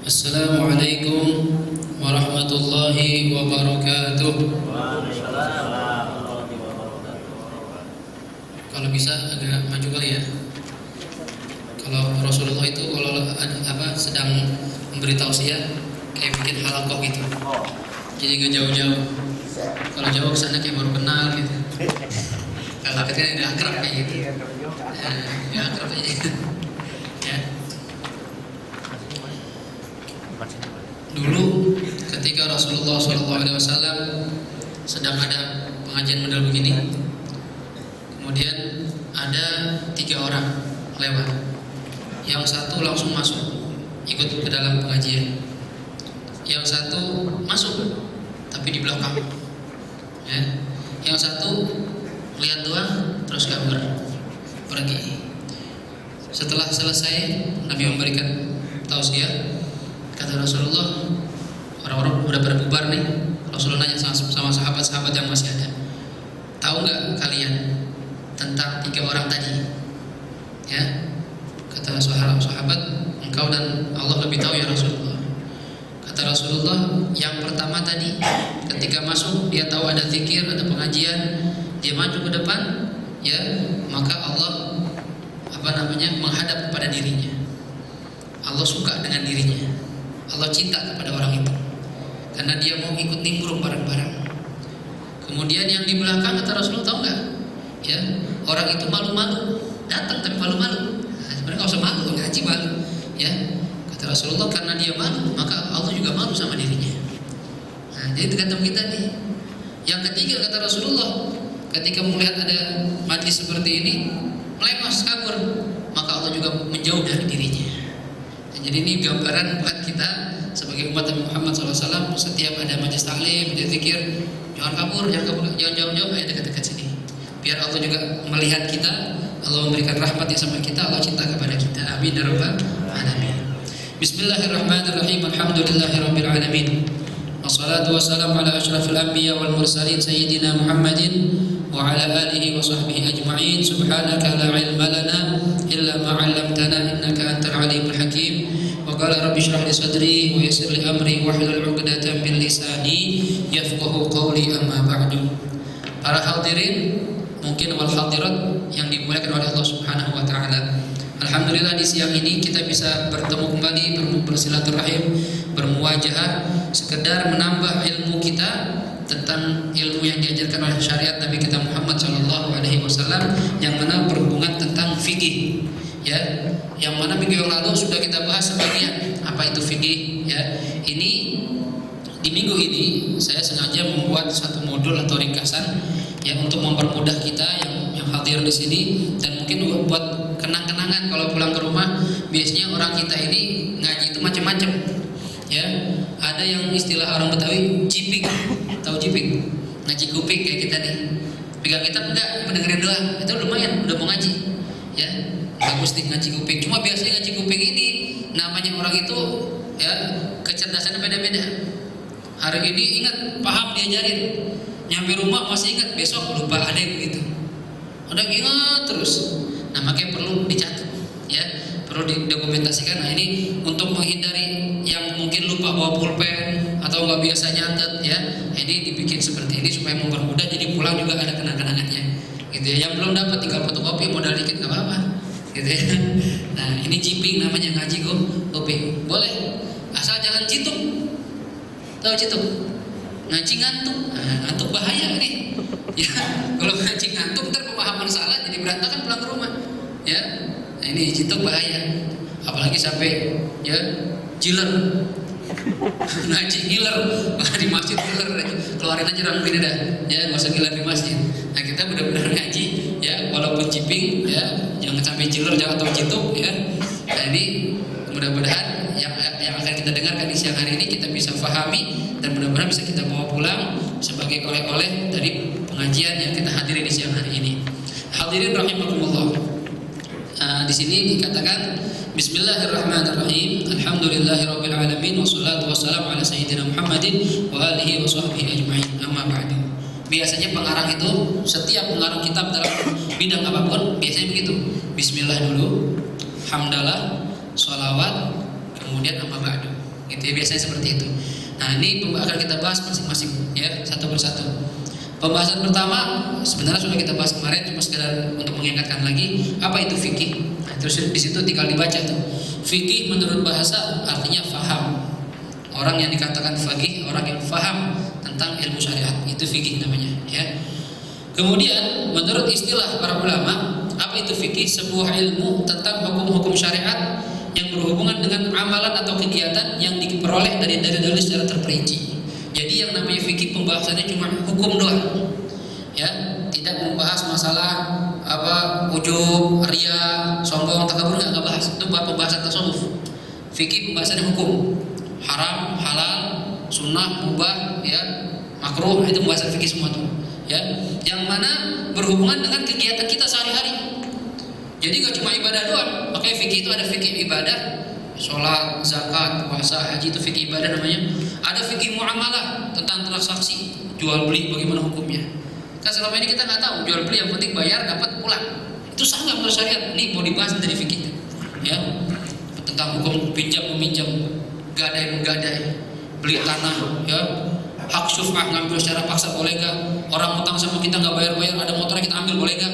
Assalamualaikum warahmatullahi wabarakatuh. Kalau bisa agak maju kali ya. Kalau Rasulullah itu kalau sedang memberi tausiah kayak bikin halakoh gitu. Jadi gak jauh-jauh. Kalau jauh kesana kayak baru kenal gitu. Kalau akhirnya udah akrab kayak gitu. Ya akrab aja. Ya. Dulu ketika Rasulullah SAW sedang ada pengajian model begini, kemudian ada 3 orang lewat. Yang satu langsung masuk ikut ke dalam pengajian. Yang satu masuk tapi di belakang. Ya. Yang satu lihat doang terus kabur pergi. Setelah selesai Nabi memberikan tausiah, kata Rasulullah, orang-orang udah pada bubar nih. Rasulullah nanya sama sahabat-sahabat yang masih ada, tahu nggak kalian tentang 3 orang tadi? Ya, kata sahabat, engkau dan Allah lebih tahu ya Rasulullah. Kata Rasulullah, yang pertama tadi ketika masuk dia tahu ada zikir, ada pengajian, dia maju ke depan, ya maka Allah menghadap kepada dirinya. Allah suka dengan dirinya. Allah cinta kepada orang itu karena dia mau ikut nimbrung bareng-bareng. Kemudian yang di belakang, kata Rasulullah, tahu nggak? Ya, orang itu malu-malu, datang tapi malu-malu. Nah, sebenarnya nggak usah malu, ngaji malu. Ya, kata Rasulullah, karena dia malu, maka Allah juga malu sama dirinya. Nah, jadi tergantung kita nih. Yang ketiga, kata Rasulullah, ketika melihat ada majlis seperti ini, melengos, kabur, maka Allah juga menjauh dari dirinya. Jadi ini gambaran buat kita sebagai umat Nabi Muhammad SAW. Setiap ada majlis taklim, ada zikir, jangan kabur, jangan jauh-jauh, ayo dekat-dekat sini. Biar Allah juga melihat kita, Allah memberikan rahmatnya sama kita, Allah cinta kepada kita. Amin ya rabbal alamin. Bismillahirrahmanirrahim. Alhamdulillahirabbil alamin. Wassalatu wassalamu ala asyrafil anbiya wal mursalin sayyidina Muhammadin wa ala alihi wa sahbihi ajma'in. Subhanaka la ilma lana illa ma 'allamtana innaka antal alimul hakim. Wa qala rabbi shrah li sadri wa yassir li amri wahlul 'uqdatam min lisani yafqahu qawli, amma ba'du. Para hadirin mungkin wal hadirat yang dimuliakan oleh Allah Subhanahu wa taala. Alhamdulillah di siang ini kita bisa bertemu kembali, bersilaturahim, bermuwajahah, sekedar menambah ilmu kita tentang ilmu yang diajarkan oleh syariat Nabi kita Muhammad SAW, yang mana berhubungan tentang fikih. Ya, yang mana minggu yang lalu sudah kita bahas sebagian apa itu fikih. Ya, ini di minggu ini saya sengaja membuat satu modul atau ringkasan yang untuk mempermudah kita yang hadir di sini, dan mungkin buat kenang-kenangan kalau pulang ke rumah. Biasanya orang kita ini ngaji itu macam-macam. Ya, ada yang istilah orang Betawi cipik, tahu cipik? Ngaji kuping kayak kita nih. Pegang kitab enggak, mendengarin doang, itu lumayan, udah mau ngaji. Ya, nggak mesti ngaji kuping. Cuma biasanya ngaji kuping ini namanya orang itu ya kecerdasannya beda-beda. Hari ini ingat, paham, diajarin. Nyampe rumah masih ingat, besok lupa, ada yang begitu. Ada yang ingat terus. Nah, makanya perlu dicatat, ya, perlu didokumentasikan. Nah, ini untuk menghindari yang mungkin lupa bawa pulpen atau nggak biasa nyatet, ya. Nah, ini dibikin seperti ini supaya mempermudah. Jadi pulang juga ada kenang-kenangannya, gitu ya. Yang belum dapat tinggal fotokopi, modal dikit nggak apa-apa, gitu ya. Nah, ini jiping namanya, ngaji kuping. Boleh, asal jangan cituk. Tahu cituk? Ngaji ngantuk. Nah, ngantuk bahaya nih. Ya, kalau ngaji ngantuk ntar pemahaman salah jadi berantakan pulang ke rumah. Ya, nah ini cituk bahaya. Apalagi sampai ya jiler. Ngaji giler, di masjid giler, keluarin aja rambutnya dah. Ya, nggak usah giler di masjid. Nah, kita benar-benar ngaji, ya, walaupun ciping, ya, jangan sampai jiler, jangan atau cituk, ya. Nah, ini mudah-mudahan yang akan kita dengarkan di siang hari ini kita bisa pahami, dan mudah-mudahan bisa kita bawa pulang sebagai oleh-oleh dari pengajian yang kita hadiri di siang hari ini. Hadirin rahimakumullah. Di sini dikatakan Bismillahirrahmanirrahim. Alhamdulillahirabbil alamin wassalatu wassalamu ala sayyidina Muhammadin wa alihi wa sahbihi ajma'in. Amma ba'du. Biasanya pengarang itu setiap pengarang kitab dalam bidang apapun biasanya begitu. Bismillah dulu, hamdalah, sholawat, kemudian amma ba'du. gitu ya, biasanya seperti itu. Nah ini akan kita bahas masing-masing ya, satu persatu. Pembahasan pertama sebenarnya sudah kita bahas kemarin, cuma sekedar untuk mengingatkan lagi apa itu fikih. Nah, terus di situ tinggal dibaca tuh. Fikih menurut bahasa artinya faham. Orang yang dikatakan faqih, orang yang faham tentang ilmu syariat, itu fikih namanya ya. Kemudian menurut istilah para ulama, apa itu fikih? Sebuah ilmu tentang hukum-hukum syariat yang berhubungan dengan amalan atau kegiatan yang diperoleh dari dalil-dalil secara terperinci. Jadi yang namanya fikih pembahasannya cuma hukum doang, ya, tidak membahas masalah ujub, riya, sombong, takabur, nggak bahas. Itu pembahasan tasawuf. Fikih pembahasannya hukum, haram, halal, sunnah, mubah, ya, makruh, itu pembahasan fikih semua tuh, ya. Yang mana berhubungan dengan kegiatan kita sehari-hari. Jadi nggak cuma ibadah doang. Makanya fikih itu ada fikih ibadah, sholat, zakat, puasa, haji, itu fikih ibadah namanya. Ada fikih muamalah tentang transaksi, jual beli, bagaimana hukumnya. Kan selama ini kita nggak tahu, jual beli yang penting bayar dapat pulang. Itu sah nggak menurut syariat? Ini mau dibahas dari fikih, ya, tentang hukum pinjam meminjam, gadai menggadai, beli tanah, ya, hak syuf'ah ngambil secara paksa boleh nggak? Orang utang sama kita nggak bayar, ada motornya kita ambil boleh nggak?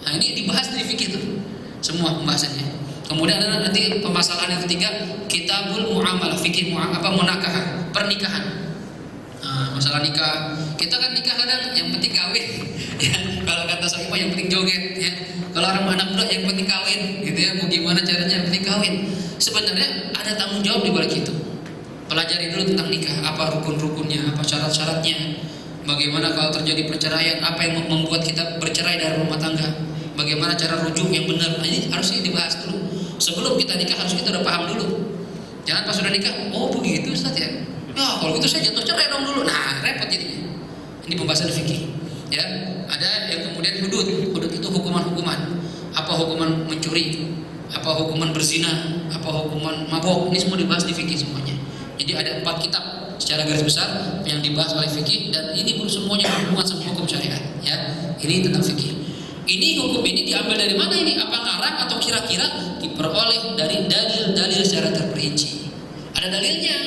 Nah ini dibahas dari fikih tuh, semua pembahasannya. Kemudian ada nanti permasalahan yang ketiga, kitabul muamalah, fikih munakahah, pernikahan. Nah, masalah nikah, kita kan nikah kadang yang penting kawin, ya. Kalau kata Sohibah yang penting joget, ya. Kalau orang anak muda yang penting kawin, gitu ya. Mau gimana caranya yang penting kawin. Sebenarnya ada tanggung jawab di balik itu. Pelajari dulu tentang nikah, apa rukun-rukunnya, apa syarat-syaratnya. Bagaimana kalau terjadi perceraian, apa yang membuat kita bercerai dari rumah tangga. Bagaimana cara rujuk yang benar. Nah, ini harus dibahas dulu. Sebelum kita nikah harus kita udah paham dulu. Jangan pas sudah nikah, oh begitu Ustaz ya. Ya kalau gitu saya jatuh cerai dong dulu. Nah repot jadinya. Ini pembahasan fikih. Ya, ada yang kemudian hudud. Hudud itu hukuman-hukuman. Apa hukuman mencuri? Apa hukuman berzina? Apa hukuman mabok? Ini semua dibahas di fikih semuanya. Jadi ada 4 kitab secara garis besar yang dibahas oleh fikih, dan ini pun semuanya berhubungan sama hukum syariat. Ya, ini tentang fikih. Ini hukum ini diambil dari mana ini? Apa ngarang atau kira-kira diperoleh dari dalil-dalil secara terperinci? Ada dalilnya.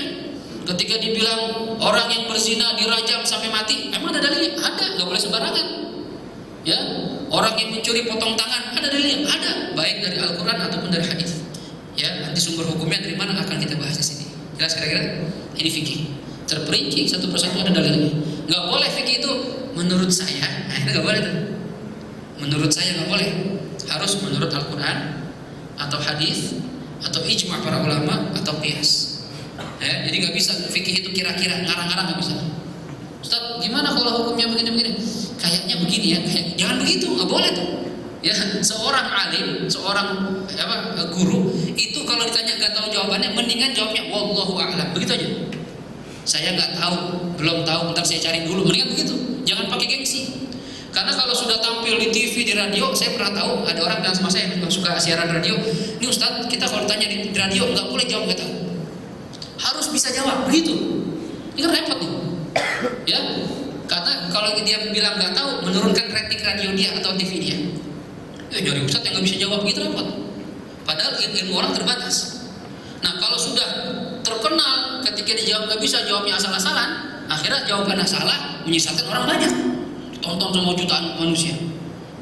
Ketika dibilang orang yang berzina dirajam sampai mati, emang ada dalilnya? Ada, nggak boleh sembarangan. Ya, orang yang mencuri potong tangan, ada dalilnya? Ada, baik dari Al-Quran ataupun dari hadis. Ya, nanti sumber hukumnya dari mana akan kita bahas di sini. Jelas kira-kira? Ini fikih terperinci, satu persatu ada dalilnya. Nggak boleh fikih itu menurut saya. Nah, itu nggak boleh tuh. Menurut saya nggak boleh, harus menurut Al-Quran atau hadis atau ijma' para ulama atau qiyas. Ya, jadi nggak bisa fikih itu kira-kira, ngarang-ngarang nggak bisa. Ustaz, gimana kalau hukumnya begini-begini? Kayaknya begini ya, jangan begitu, nggak boleh tuh. Ya, seorang alim, seorang guru itu kalau ditanya nggak tahu jawabannya, mendingan jawabnya wallahu a'lam, begitu aja. Saya nggak tahu, belum tahu, ntar saya cari dulu, mendingan begitu. Jangan pakai gengsi. Karena kalau sudah tampil di TV, di radio, saya pernah tahu ada orang bilang sama saya yang suka siaran radio, ini Ustaz, kita kalau tanya di radio nggak boleh jawab nggak tahu, harus bisa jawab, begitu. Ini kan repot nih, ya. Karena kalau dia bilang nggak tahu, menurunkan rating radio dia atau TV dia. Ya nyari Ustaz yang nggak bisa jawab, gitu repot. Padahal ilmu orang terbatas. Nah kalau sudah terkenal, ketika dijawab nggak bisa, jawabnya asal-asalan, akhirnya jawabannya salah, menyesatkan orang banyak. Tonton sama jutaan manusia.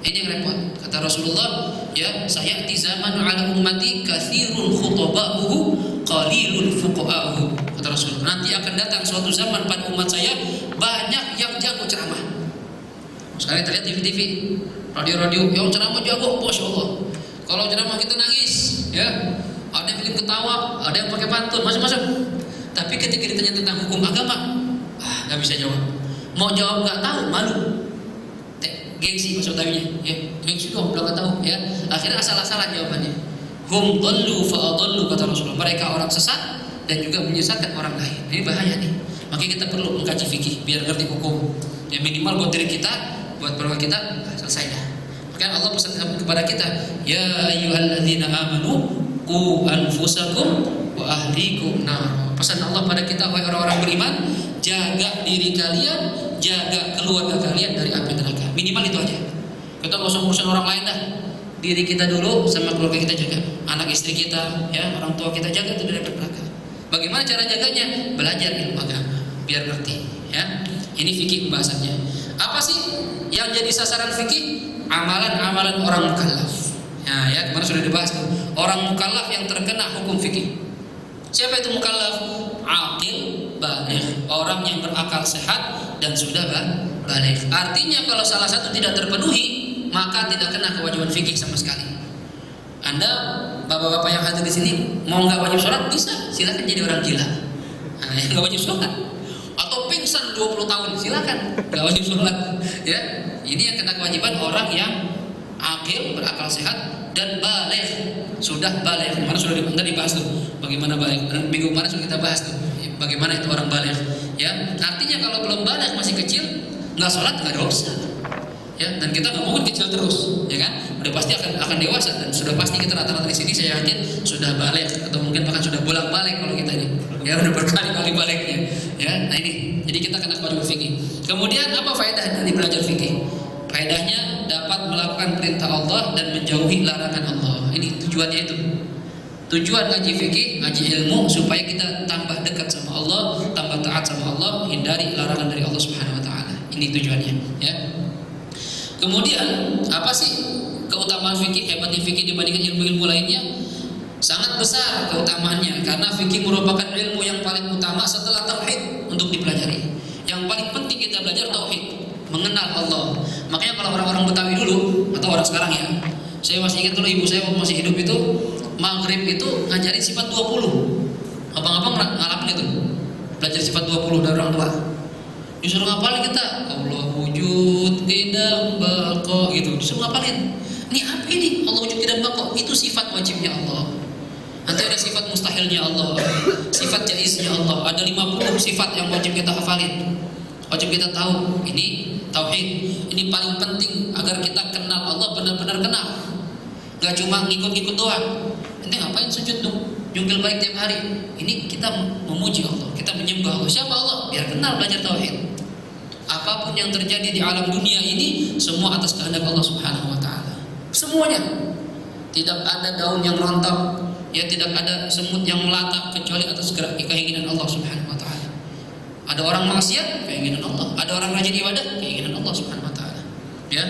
Ini yang repot. Kata Rasulullah, ya, sayati zaman ala ummati katsirun khutaba'uhu qalilun fuqa'uhu. Kata Rasulullah, nanti akan datang suatu zaman pada umat saya banyak yang jago ceramah. Sekarang kita lihat TV, radio-radio yang ceramah jago, Masya Allah. Kalau ceramah kita nangis, ya, ada yang bikin ketawa, ada yang pakai pantun, macam-macam. Tapi ketika ditanya tentang hukum agama, nggak bisa jawab. Mau jawab nggak tahu, malu. Gengsi maksud tawinya, ya, gengsi dong, belum tahu, ya. Akhirnya asal-asalan jawabannya. Hum dhallu fa adallu, kata Rasulullah. Mereka orang sesat dan juga menyesatkan orang lain. Ini bahaya nih. Makanya kita perlu mengkaji fikih biar ngerti hukum. Ya minimal buat diri kita, buat keluarga kita, selesai dah. Makanya Allah pesan kepada kita, ya ayyuhalladzina amanu qu anfusakum wa ahlikum nar. Pesan Allah pada kita, wahai orang-orang beriman, jaga diri kalian, jaga keluarga kalian dari api neraka. Minimal itu aja. Kita nggak usah ngurusin orang lain dah. Diri kita dulu sama keluarga kita jaga. Anak istri kita, ya, orang tua kita jaga itu dari api neraka. Bagaimana cara jaganya? Belajar ilmu agama biar ngerti, ya. Ini fikih pembahasannya. Apa sih yang jadi sasaran fikih? Amalan-amalan orang mukallaf. Nah, ya, kemarin sudah dibahas tuh. Orang mukallaf yang terkena hukum fikih. Siapa itu mukallaf? Aqil, baligh, orang yang berakal sehat dan sudah baligh. Artinya kalau salah satu tidak terpenuhi, maka tidak kena kewajiban fikih sama sekali. Anda, bapak-bapak yang hadir di sini, mau nggak wajib sholat bisa, silakan jadi orang gila. Nah, yang nggak wajib sholat, atau pingsan 20 tahun, silakan nggak wajib sholat. Ya, ini yang kena kewajiban orang yang akil, berakal sehat dan baligh, sudah baligh. Mana sudah dibahas tuh, bagaimana baligh. Minggu kemarin sudah kita bahas tuh, bagaimana itu orang baligh. Ya, artinya kalau belum baligh masih kecil, nggak sholat nggak dosa. Ya, dan kita nggak mungkin kecil terus, ya kan? Udah pasti akan dewasa dan sudah pasti kita rata-rata di sini saya yakin sudah balik atau mungkin bahkan sudah bolak-balik kalau kita ini, ya udah berkali-kali baliknya, ya. Nah ini, jadi kita kena kewajiban fikih. Kemudian apa faedah dari belajar fikih? Faedahnya dapat melakukan perintah Allah dan menjauhi larangan Allah. Ini tujuannya itu. Tujuan ngaji fikih, ngaji ilmu supaya kita tambah dekat sama Allah, tambah taat sama Allah, hindari larangan dari Allah Subhanahu Wa Taala. Ini tujuannya, ya. Kemudian apa sih keutamaan fikih, hebatnya fikih dibandingkan ilmu-ilmu lainnya? Sangat besar keutamaannya karena fikih merupakan ilmu yang paling utama setelah tauhid untuk dipelajari. Yang paling penting kita belajar tauhid, mengenal Allah. Makanya kalau orang-orang Betawi dulu atau orang sekarang ya, saya masih ingat dulu ibu saya waktu masih hidup itu maghrib itu ngajarin sifat 20. Abang-abang ngalamin itu, belajar sifat 20 dari orang tua. Disuruh ngapalin kita, Allah wujud tidak baqa gitu. Disuruh ngapalin. Ini apa ini? Allah wujud tidak baqa. Itu sifat wajibnya Allah. Nanti ada sifat mustahilnya Allah, sifat jaiznya Allah. Ada 50 sifat yang wajib kita hafalin. Wajib kita tahu. Ini tauhid. Ini paling penting agar kita kenal Allah, benar-benar kenal. Gak cuma ngikut-ngikut doang. Nanti ngapain sujud dong? Jungkil balik tiap hari. Ini kita memuji Allah, kita menyembah Allah. Siapa Allah? Biar kenal, belajar tauhid. Apapun yang terjadi di alam dunia ini semua atas kehendak Allah Subhanahu Wa Taala. Semuanya. Tidak ada daun yang rontok, ya tidak ada semut yang melata kecuali atas keinginan Allah Subhanahu Wa Taala. Ada orang maksiat, keinginan Allah. Ada orang rajin ibadah, keinginan Allah Subhanahu Wa Taala. Ya,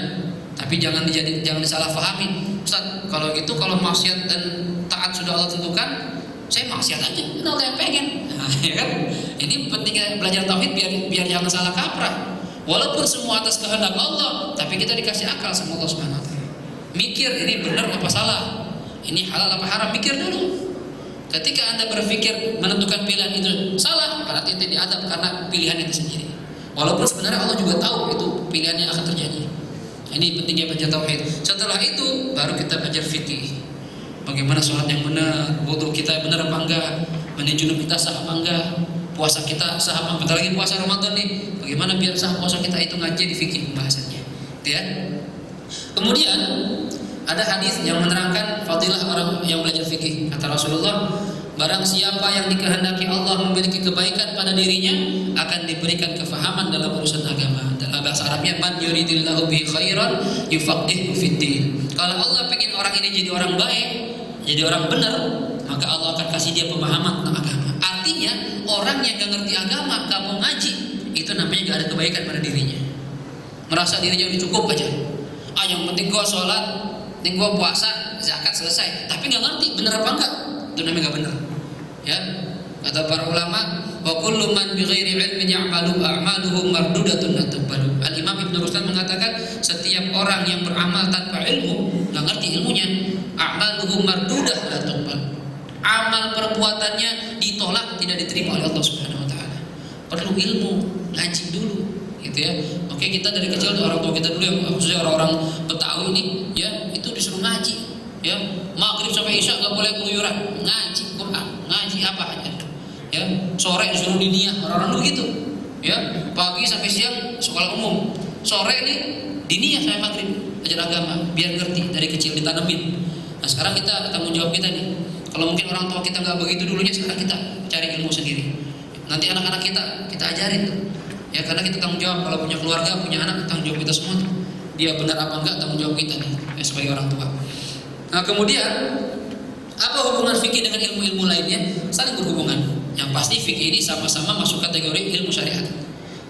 tapi jangan disalahpahami. Ustaz, kalau gitu kalau maksiat dan taat sudah Allah tentukan, saya maksiat aja, kan Allah yang pengen. Nah, ya kan? Ini pentingnya belajar tauhid biar jangan salah kaprah. Walaupun semua atas kehendak Allah, tapi kita dikasih akal sama Allah Subhanahu Wa Taala. Mikir ini benar apa salah, ini halal apa haram, mikir dulu. Ketika Anda berpikir menentukan pilihan itu salah, berarti itu diadab karena pilihan itu sendiri. Walaupun sebenarnya Allah juga tahu itu pilihan yang akan terjadi. Ini pentingnya belajar tauhid. Setelah itu baru kita belajar fikih. Bagaimana sholat yang benar, wudu kita benar apa enggak, mandi junub kita sah apa enggak, puasa kita sah apa enggak. Bentar lagi puasa Ramadan nih, bagaimana biar sah puasa kita itu ngaji di fikih pembahasannya, ya. Kemudian ada hadis yang menerangkan fadilah orang yang belajar fikih. Kata Rasulullah, barang siapa yang dikehendaki Allah memiliki kebaikan pada dirinya akan diberikan kefahaman dalam urusan agama. Dalam bahasa Arabnya, man yuridillahu bihi khairan yufaqihuhu fiddin. Kalau Allah pengen orang ini jadi orang baik, jadi orang benar, maka Allah akan kasih dia pemahaman tentang agama. Artinya orang yang gak ngerti agama, gak mau ngaji, itu namanya gak ada kebaikan pada dirinya. Merasa dirinya udah cukup aja. Yang penting gua sholat, penting gua puasa, zakat selesai. Tapi gak ngerti benar apa enggak, itu namanya gak benar. Ya, kata para ulama, wa kullu man bighairi ilmin ya'malu a'maluhu mardudatun la tuqbalu. Al-Imam Ibnu Ruslan mengatakan setiap orang yang beramal tanpa ilmu, enggak ngerti ilmunya, a'maluhu mardudah la tuqbalu. Amal perbuatannya ditolak, tidak diterima oleh Allah Subhanahu Wa Taala. Perlu ilmu, ngaji dulu, gitu ya. Oke, kita dari kecil orang tua kita dulu yang khususnya orang-orang Betawi ini, ya, itu disuruh ngaji. Ya, maghrib sampai isya nggak boleh keluyuran, ngaji Quran, ngaji apa aja. Ya, sore disuruh diniyah, orang-orang dulu gitu. Ya, pagi sampai siang sekolah umum, sore ini diniyah sampai maghrib belajar agama, biar ngerti dari kecil ditanemin. Nah sekarang kita tanggung jawab kita nih. Kalau mungkin orang tua kita nggak begitu dulunya, sekarang kita cari ilmu sendiri. Nanti anak-anak kita ajarin tuh. Ya, karena kita tanggung jawab kalau punya keluarga, punya anak, tanggung jawab kita semua tuh. Dia benar apa enggak, tanggung jawab kita nih, ya, sebagai orang tua. Nah kemudian apa hubungan fikih dengan ilmu-ilmu lainnya? Saling berhubungan. Yang pasti fikih ini sama-sama masuk kategori ilmu syariat.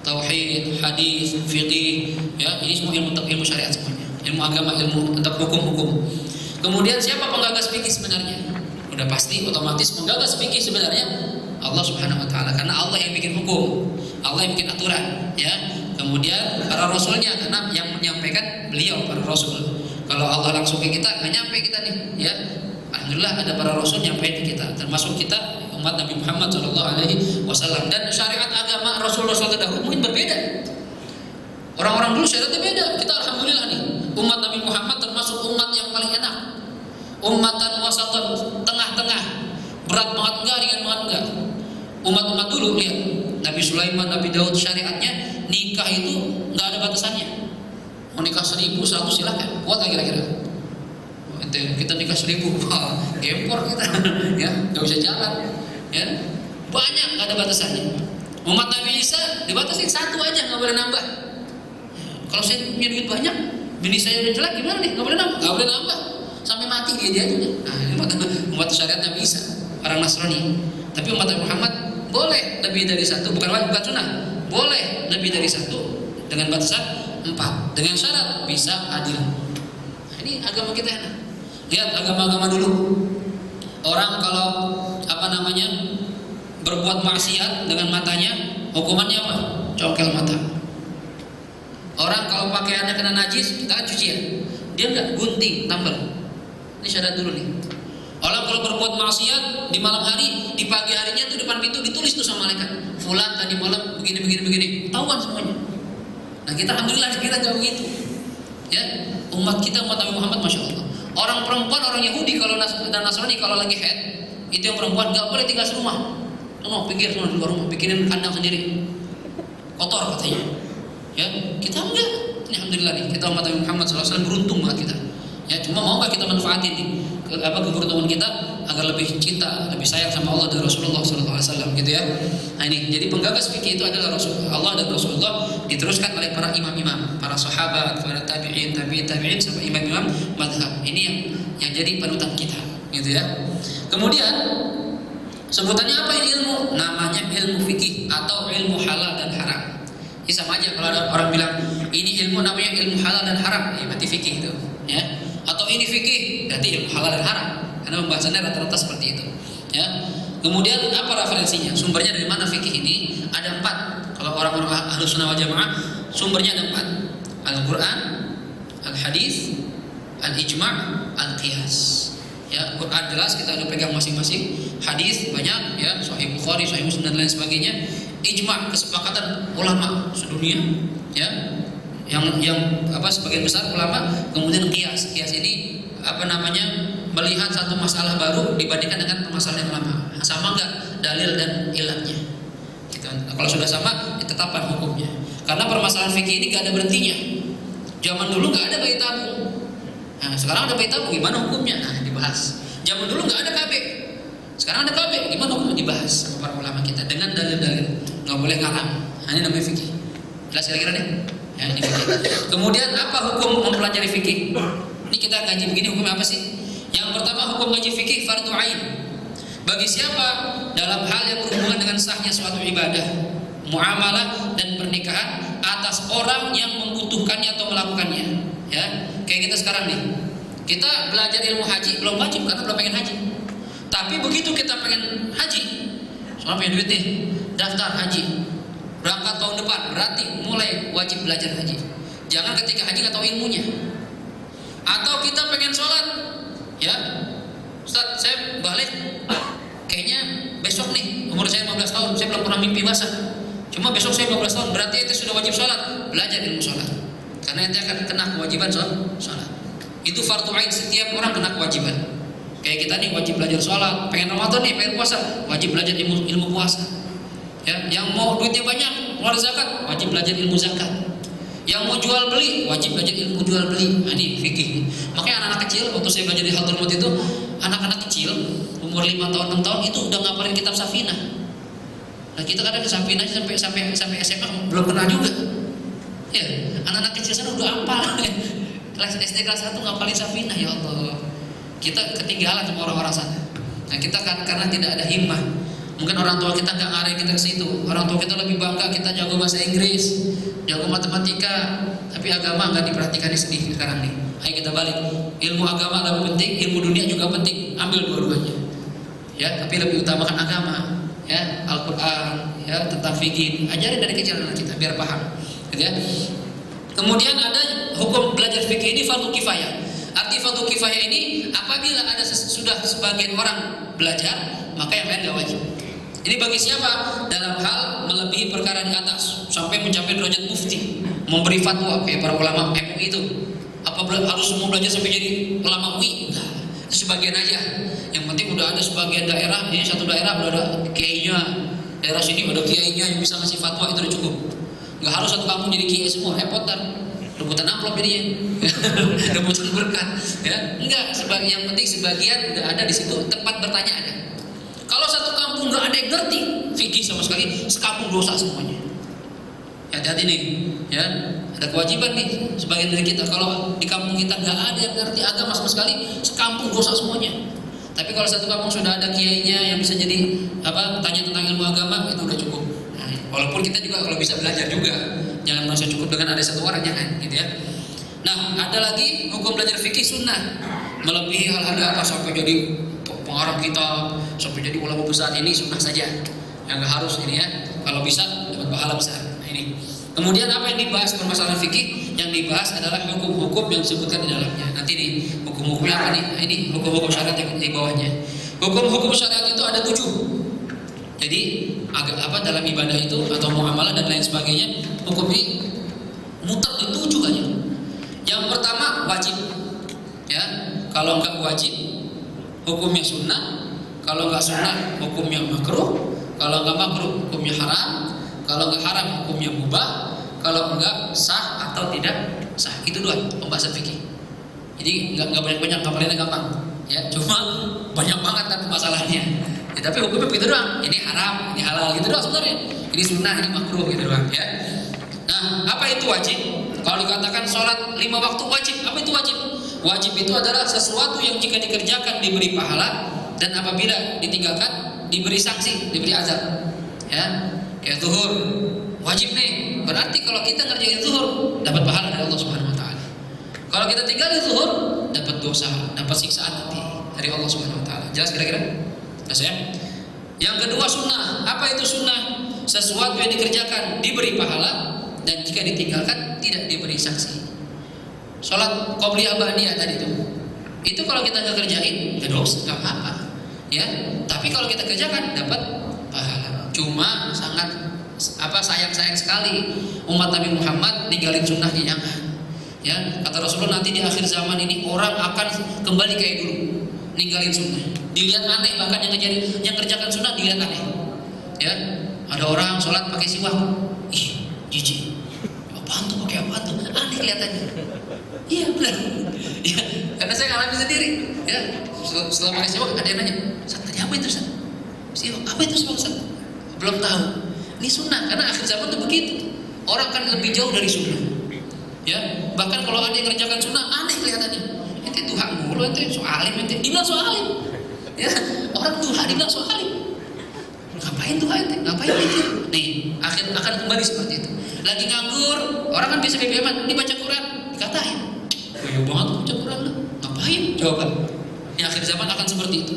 Tauhid, hadis, fikih, ya ini semua ilmu syariat semuanya. Ilmu agama, ilmu tentang hukum-hukum. Kemudian siapa penggagas fikih sebenarnya? Udah pasti otomatis penggagas fikih sebenarnya Allah Subhanahu wa taala, karena Allah yang bikin hukum, Allah yang bikin aturan, ya. Kemudian para rasulnya, karena yang menyampaikan beliau para rasul. Kalau Allah langsung ke kita, nggak nyampe kita nih, ya. Alhamdulillah ada para rasul nyampe ke kita, termasuk kita umat Nabi Muhammad SAW. Dan syariat agama Rasul-Rasul terdahulu mungkin berbeda. Orang-orang dulu syariatnya beda. Kita alhamdulillah nih, umat Nabi Muhammad termasuk umat yang paling enak. Ummatan wasatan, tengah-tengah. Berat banget enggak, ringan banget enggak. Umat-umat dulu lihat, Nabi Sulaiman, Nabi Daud, syariatnya nikah itu enggak ada batasannya. Mau nikah 1.000, 100 silakan. Kuat enggak kira-kira? Kita nikah 1.000, gempor kita, ya, nggak bisa jalan, ya, banyak, nggak ada batasannya. Umat Nabi Isa dibatasin 1 aja, nggak boleh nambah. Kalau saya punya duit banyak, bini saya udah jelek, gimana nih? Nggak boleh nambah, sampai mati dia aja. Nah, ini umat syariat Nabi Isa, orang Nasrani. Tapi umat Nabi Muhammad boleh lebih dari 1, bukan sunnah, boleh lebih dari 1 dengan batasan 4, dengan syarat bisa adil. Nah, ini agama kita enak. Lihat agama-agama dulu. Orang kalau berbuat maksiat dengan matanya, hukumannya apa? Congkel mata. Orang kalau pakaiannya kena najis, kita kan cucian, dia enggak, gunting, tambal. Ini syarat dulu nih. Orang kalau berbuat maksiat di malam hari, di pagi harinya tuh depan pintu ditulis tuh sama malaikat, fulan tadi malam begini, tahuan semuanya. Nah kita alhamdulillah kita enggak begitu. Ya, umat kita umat Nabi Muhammad, masya Allah. Orang perempuan, orang Yahudi kalau dan Nasrani kalau lagi haid, itu yang perempuan nggak boleh tinggal serumah. Pikir semua di luar rumah, bikinin kandang sendiri. Kotor katanya. Ya, kita enggak. Ini alhamdulillah nih, kita umat Nabi Muhammad SAW beruntung banget kita. Ya, cuma mau nggak kita manfaatin nih keberuntungan kita agar lebih cinta, lebih sayang sama Allah dan Rasulullah SAW, gitu ya. Nah ini, jadi penggagas fikih itu adalah Allah dan Rasulullah, diteruskan oleh para imam-imam, para sahabat, para tabi'in sampai imam-imam madhab. Ini yang jadi panutan kita, gitu ya. Kemudian sebutannya apa ini ilmu? Namanya ilmu fikih atau ilmu halal dan haram. Ini sama aja kalau ada orang bilang ini ilmu namanya ilmu halal dan haram, ya berarti fikih itu, ya. Atau ini fikih, berarti ilmu halal dan haram. Karena pembahasannya rata-rata seperti itu, ya. Kemudian apa referensinya? Sumbernya dari mana fikih ini? Ada 4. Kalau orang-orang Ahlus Sunnah wal Jamaah, sumbernya ada 4. Al-Qur'an, Al-Hadis, Al-Ijma', Al-Qiyas. Ya, Quran jelas kita udah pegang masing-masing. Hadis banyak, ya, Sahih Bukhari, Sahih Muslim dan lain sebagainya. Ijma', kesepakatan ulama sedunia, ya. Yang sebagian besar ulama. Kemudian qiyas ini melihat satu masalah baru dibandingkan dengan permasalahan yang lama, sama enggak dalil dan ilatnya gitu. Kalau sudah sama, ditetapkan hukumnya. Karena permasalahan fikih ini enggak ada berhentinya. Zaman dulu enggak ada bayi tabung, nah sekarang ada bayi tabung, gimana hukumnya? Nah dibahas. Zaman dulu enggak ada KB, sekarang ada KB, gimana hukumnya? Dibahas sama para ulama kita dengan dalil-dalil, enggak boleh ngalam. Nah, ini namanya fikih. Jelas kira-kira deh. Ya, ini fikih. Kemudian apa hukum mempelajari fikih? Ini kita ngaji begini hukumnya apa sih? Yang pertama, hukum ngaji fikih fardu ain. Bagi siapa dalam hal yang berhubungan dengan sahnya suatu ibadah, muamalah dan pernikahan atas orang yang membutuhkannya atau melakukannya. Ya, kayak kita sekarang nih. Kita belajar ilmu haji belum wajib karena belum pengen haji. Tapi begitu kita pengen haji, soalnya punya duit nih, daftar haji. Berangkat tahun depan, berarti mulai wajib belajar haji. Jangan ketika haji nggak tahu ilmunya. Atau kita pengen sholat, ya, Ustaz, saya balik, kayaknya besok nih, umur saya 15 tahun, saya belum pernah mimpi basah. Cuma besok saya 15 tahun, berarti itu sudah wajib sholat. Belajar ilmu sholat, karena itu akan kena kewajiban sholat. Itu fardu ain, setiap orang kena kewajiban. Kayak kita nih wajib belajar sholat, pengen Ramadan nih, pengen puasa, wajib belajar ilmu puasa. Ya, yang mau duitnya banyak, keluar zakat, wajib belajar ilmu zakat. Yang mau jual beli, wajib belajar ilmu jual beli. Nah, ini fikih. Makanya anak-anak kecil, waktu saya belajar di Hadramaut itu, anak-anak kecil umur 5 tahun, 6 tahun itu udah ngapalin kitab Safinah. Nah, kita kadang ke Safinah sampai SMA belum pernah juga. Ya, anak-anak kecil sana udah hafal. Kelas SD kelas 1 ngapalin Safinah, ya Allah. Kita ketinggalan sama orang-orang sana. Nah, kita kan karena tidak ada himmah. Mungkin orang tua kita nggak ngarahin kita ke situ. Orang tua kita lebih bangga kita jago bahasa Inggris, jago matematika, tapi agama nggak diperhatikan sedikit sekarang nih. Ayo kita balik. Ilmu agama lebih penting, ilmu dunia juga penting. Ambil dua-duanya. Ya, tapi lebih utamakan agama. Ya, Al-Quran, ya tentang fikih. Ajarin dari kecil anak kita biar paham. Gitu ya. Kemudian ada hukum belajar fikih ini fardu kifayah. Arti fardu kifayah ini apabila ada sudah sebagian orang belajar, maka yang lain gak wajib. Ini bagi siapa? Dalam hal melebihi perkara di atas sampai mencapai derajat mufti, memberi fatwa kayak para ulama MUI itu. Apa harus semua belajar sampai jadi ulama UI? Enggak. Itu sebagian aja. Yang penting udah ada sebagian daerah, ini satu daerah udah ada kiainya, daerah sini udah kiainya yang bisa ngasih fatwa, itu udah cukup. Enggak harus satu kampung jadi kiai semua, repotan. Rebutan amplop jadinya, rebutan berkat, ya enggak. Yang penting sebagian udah ada di situ, tempat bertanya ada. Kalau satu kampung nggak ada yang ngerti fikih sama sekali, sekampung dosa semuanya. Hati-hati nih, ya ada kewajiban nih sebagian dari kita. Kalau di kampung kita nggak ada yang ngerti agama sama sekali, sekampung dosa semuanya. Tapi kalau satu kampung sudah ada kiainya yang bisa jadi tanya tentang ilmu agama, itu udah cukup. Nah, walaupun kita juga kalau bisa belajar juga, jangan merasa cukup dengan ada satu orang, jangan, gitu ya. Nah, ada lagi hukum belajar fikih sunnah, melebihi hal-hal apa sampai jadi pengarang kitab, sampai jadi ulama besar, ini sunnah saja, yang nggak harus ini ya. Kalau bisa dapat pahala besar. Nah, ini. Kemudian apa yang dibahas permasalahan fikih? Yang dibahas adalah hukum-hukum yang disebutkan di dalamnya. Nanti nih hukum-hukumnya apa nih? Nah, ini hukum-hukum syariat yang di bawahnya. Hukum-hukum syariat itu ada 7. Jadi dalam ibadah itu atau muamalah dan lain sebagainya, hukum ini muter di 7 aja. Yang pertama wajib, ya. Kalau enggak wajib, hukumnya sunnah. Kalau enggak sunnah, hukumnya makruh. Kalau enggak makruh, hukumnya haram. Kalau enggak haram, hukumnya mubah. Kalau enggak sah atau tidak sah. Itu 2 pembahasan fikih. Jadi enggak banyak-banyak, ngapalinnya gampang. Ya, cuma banyak banget kan masalahnya. Ya, tapi hukumnya begitu doang. Ini haram, ini halal, gitu doang sebenarnya. Ini sunnah, ini makruh, gitu doang. Ya. Nah, apa itu wajib? Kalau dikatakan sholat 5 waktu wajib, apa itu wajib? Wajib itu adalah sesuatu yang jika dikerjakan diberi pahala, dan apabila ditinggalkan diberi sanksi, diberi azab. Ya, kayak zuhur wajib nih. Berarti kalau kita ngerjain zuhur dapat pahala dari Allah Subhanahu Wa Taala. Kalau kita tinggalin zuhur dapat dosa, dapat siksaan nanti dari Allah Subhanahu Wa Taala. Jelas kira-kira? Jelas ya? Yang kedua sunnah. Apa itu sunnah? Sesuatu yang dikerjakan diberi pahala, dan jika ditinggalkan tidak diberi sanksi. Sholat qobliyah ba'diyah tadi itu kalau kita nggak kerjain ya dosa, nggak apa-apa, ya. Tapi kalau kita kerjakan dapat pahala. Cuma sangat sayang sekali umat Nabi Muhammad ninggalin sunnahnya, jangan. Ya, kata Rasulullah nanti di akhir zaman ini orang akan kembali kayak dulu, ninggalin sunnah. Dilihat aneh, bahkan yang kerjakan sunnah dilihat aneh. Ya, ada orang sholat pakai siwak, ih jijik. Apaan tuh, pakai apaan tuh? Aneh kelihatannya. Iya benar. Ya, karena saya ngalamin sendiri. Ya, setelah pakai siwak ada yang nanya, "Ustaz, tadi apa itu, Ustaz?" Siwak, apa itu siwak, Ustaz? Belum tahu. Ini sunnah, karena akhir zaman itu begitu. Orang kan lebih jauh dari sunnah. Ya, bahkan kalau ada yang kerjakan sunnah aneh kelihatannya. Ente Tuhan mulu, ente soalim, ente dibilang soalim. Ya, orang Tuhan dibilang soalim. Ngapain Tuhan ente? Ngapain ente? Nih, akan kembali seperti itu. Lagi nganggur, orang kan bisa BBM-an, dibaca Quran, dikatain. Banyak banget baca Quran lah. Ngapain? Coba. Di akhir zaman akan seperti itu.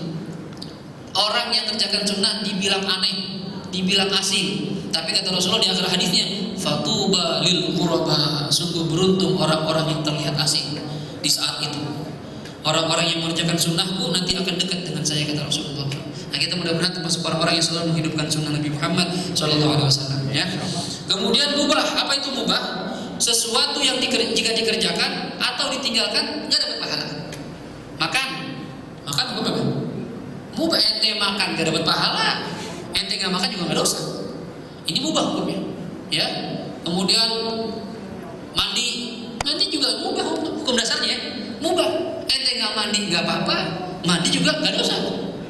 Orang yang kerjakan sunnah dibilang aneh, dibilang asing. Tapi kata Rasulullah di akhir hadisnya, fatuba lil quraba, sungguh beruntung orang-orang yang terlihat asing di saat itu. Orang-orang yang mengerjakan sunnahku nanti akan dekat dengan saya, kata Rasulullah. Nah, kita mudah-mudahan termasuk orang-orang yang selalu menghidupkan sunnah Nabi Muhammad SAW. Ya. Kemudian mubah, apa itu mubah? Sesuatu yang jika dikerjakan atau ditinggalkan nggak dapat pahala. Makan apa? Mubah. Ente makan nggak dapat pahala, ente nggak makan juga nggak dosa. Ini mubah hukumnya. Ya. Kemudian mandi juga mubah hukum dasarnya. Mubah. Ente nggak mandi nggak apa-apa, mandi juga nggak dosa.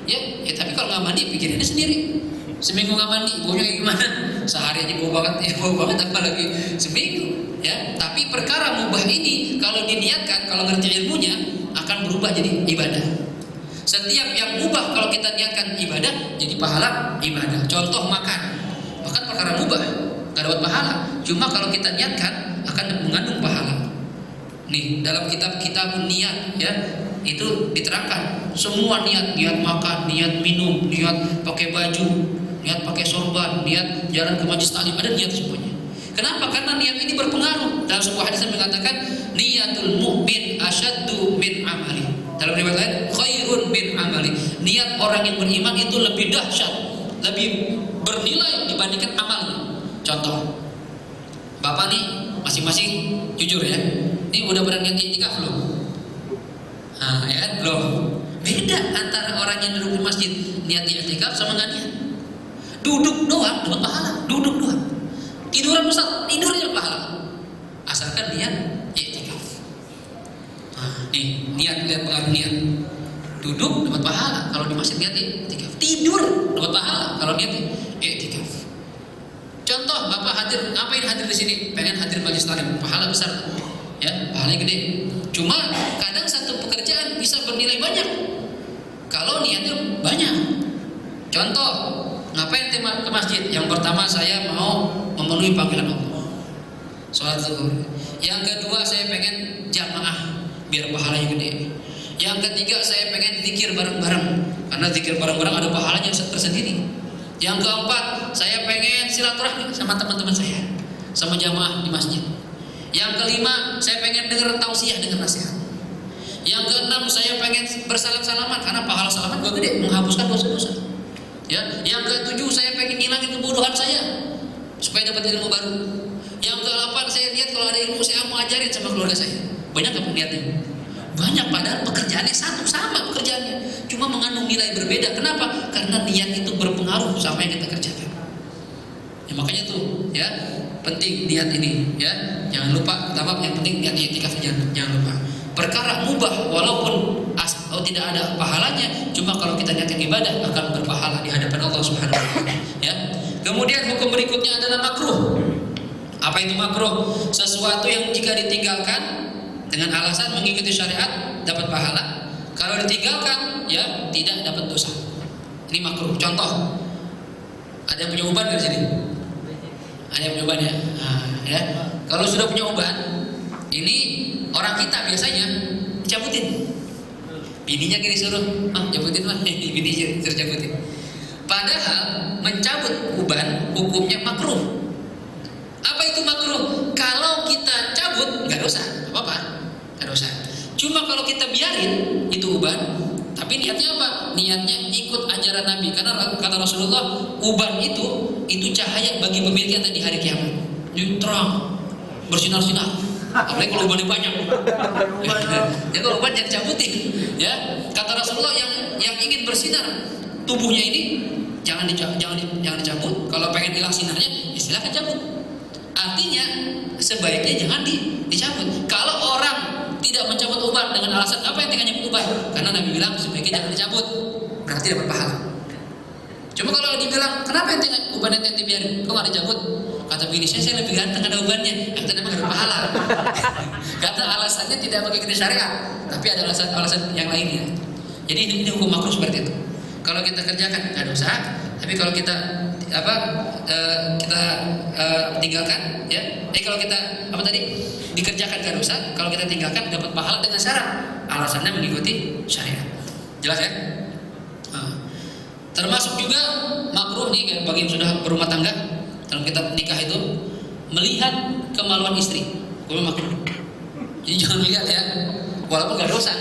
Ya, tapi kalau nggak mandi pikirannya sendiri. Seminggu nggak mandi, baunya gimana? Sehari aja bau banget, apalagi seminggu. Ya, tapi perkara mubah ini kalau diniatkan, kalau ngerti ilmunya akan berubah jadi ibadah. Setiap yang mubah kalau kita niatkan ibadah jadi pahala ibadah. Contoh makan perkara mubah, nggak dapat pahala. Cuma kalau kita niatkan akan mengandung pahala. Nih dalam kitab niat ya itu diterangkan semua niat makan, niat minum, niat pakai baju, niat pakai sorban, niat jalan ke majelis taklim, ada niat semuanya. Kenapa? Karena niat ini berpengaruh. Dalam sebuah hadis yang mengatakan niatul mu'min asyaddu min amali. Dalam riwayat lain khairun min amali. Niat orang yang beriman itu lebih dahsyat, lebih bernilai dibandingkan amalnya. Contoh, Bapak nih masing-masing jujur ya. Ini udah berniat i'tikaf belum? Nah, ya kan belum. Beda antara orang yang duduk di masjid niat i'tikaf sama nggak niat. Duduk doang dapat pahala, duduk doang. Tiduran Ustaz, tidurnya pahala. Asalkan niat i'tikaf. Nah, nih niat, lihat pengaruh niat. Duduk dapat pahala kalau di masjid niat i'tikaf. Tidur dapat pahala kalau niat i'tikaf. Contoh, Bapak hadir, ngapain hadir di sini? Pengen hadir majelis taklim, pahala besar. Ya, pahalanya gede. Cuma kadang satu pekerjaan bisa bernilai banyak kalau niatnya banyak. Contoh, ngapain ke masjid? Yang pertama saya mau memenuhi panggilan Allah, sholat zuhur. Yang kedua saya pengen jamaah biar pahalanya gede. Yang ketiga saya pengen zikir bareng-bareng karena zikir bareng-bareng ada pahalanya tersendiri. Yang keempat saya pengen silaturahmi sama teman-teman saya, sama jamaah di masjid. Yang kelima saya pengen dengar tausiah, dengar nasihat. Yang keenam saya pengen bersalam-salaman karena pahala salaman juga gede, menghapuskan dosa-dosa. Ya, yang ketujuh saya pengen ngilangin kebodohan saya supaya dapat ilmu baru. Yang ke-8 saya lihat kalau ada ilmu saya mau ajarin sama keluarga saya. Banyak apa niatnya? Banyak, padahal pekerjaannya satu, sama pekerjaannya, cuma mengandung nilai berbeda. Kenapa? Karena niat itu berpengaruh sama yang kita kerjakan. Ya makanya tuh ya penting niat ini ya. Jangan lupa, pertama yang penting niat i'tikaf, jangan lupa. Perkara mubah walaupun tidak ada pahalanya, cuma kalau kita niatkan ibadah akan berpahala di hadapan Allah Subhanahu wa taala. Ya. Kemudian hukum berikutnya adalah makruh. Apa itu makruh? Sesuatu yang jika ditinggalkan dengan alasan mengikuti syariat dapat pahala. Kalau ditinggalkan ya tidak dapat dosa. Ini makruh. Contoh, ada yang punya uban dari sini? Ada yang punya uban ya? Nah, ya. Kalau sudah punya uban, ini orang kita biasanya dicabutin. Bininya kira suruh, cabutin lah, bininya suruh cabutin. Padahal mencabut uban hukumnya makruh. Apa itu makruh? Kalau kita cabut nggak dosa, apa-apa, nggak dosa. Cuma kalau kita biarin itu uban, tapi niatnya apa? Niatnya ikut ajaran Nabi. Karena kata Rasulullah, uban itu cahaya bagi pemiliknya di hari kiamat. Jadi terang, bersinar-sinar. Apalagi kalau ubannya banyak. Ya kalau uban jangan cabutin. Ya, kata Rasulullah yang ingin bersinar tubuhnya ini jangan dicabut. Kalau pengen hilang sinarnya, ya silakan cabut. Artinya sebaiknya jangan dicabut. Kalau orang tidak mencabut uban dengan alasan apa yang tinggalnya uban? Karena Nabi bilang sebaiknya jangan dicabut, berarti dapat pahala. Cuma kalau dibilang kenapa yang uban yang dibiarin, kok nggak dicabut? Kata bini saya lebih ganteng ada ubannya, yang tadi nggak ada pahala. Karena alasannya tidak mengikuti syariat, tapi ada alasan yang lainnya. Jadi ini hukum makruh seperti itu. Kalau kita kerjakan nggak dosa, tapi kalau kita tinggalkan, ya. Kalau kita dikerjakan nggak dosa, kalau kita tinggalkan dapat pahala dengan syarat alasannya mengikuti syariat. Jelas ya? Termasuk juga makruh nih bagi yang sudah berumah tangga dalam kitab nikah itu melihat kemaluan istri, hukumnya makruh. Jadi jangan lihat ya, walaupun nggak dosa,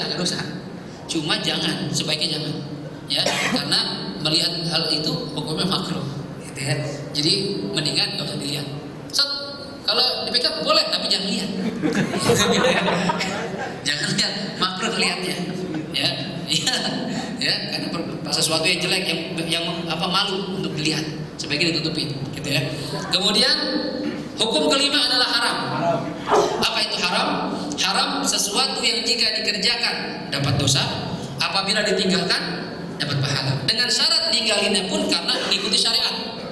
cuma jangan, sebaiknya jangan, ya, karena melihat hal itu hukumnya makruh, gitu ya. Jadi mendingan nggak usah dilihat. Kalau di pick up boleh, tapi jangan lihat. Jangan lihat, makruh lihatnya, ya, ya, karena sesuatu yang jelek yang malu untuk dilihat, sebaiknya ditutupin, gitu ya. Kemudian hukum kelima adalah haram. Apa itu haram? Haram sesuatu yang jika dikerjakan dapat dosa, apabila ditinggalkan dapat pahala. Dengan syarat tinggalinnya pun karena mengikuti syariat.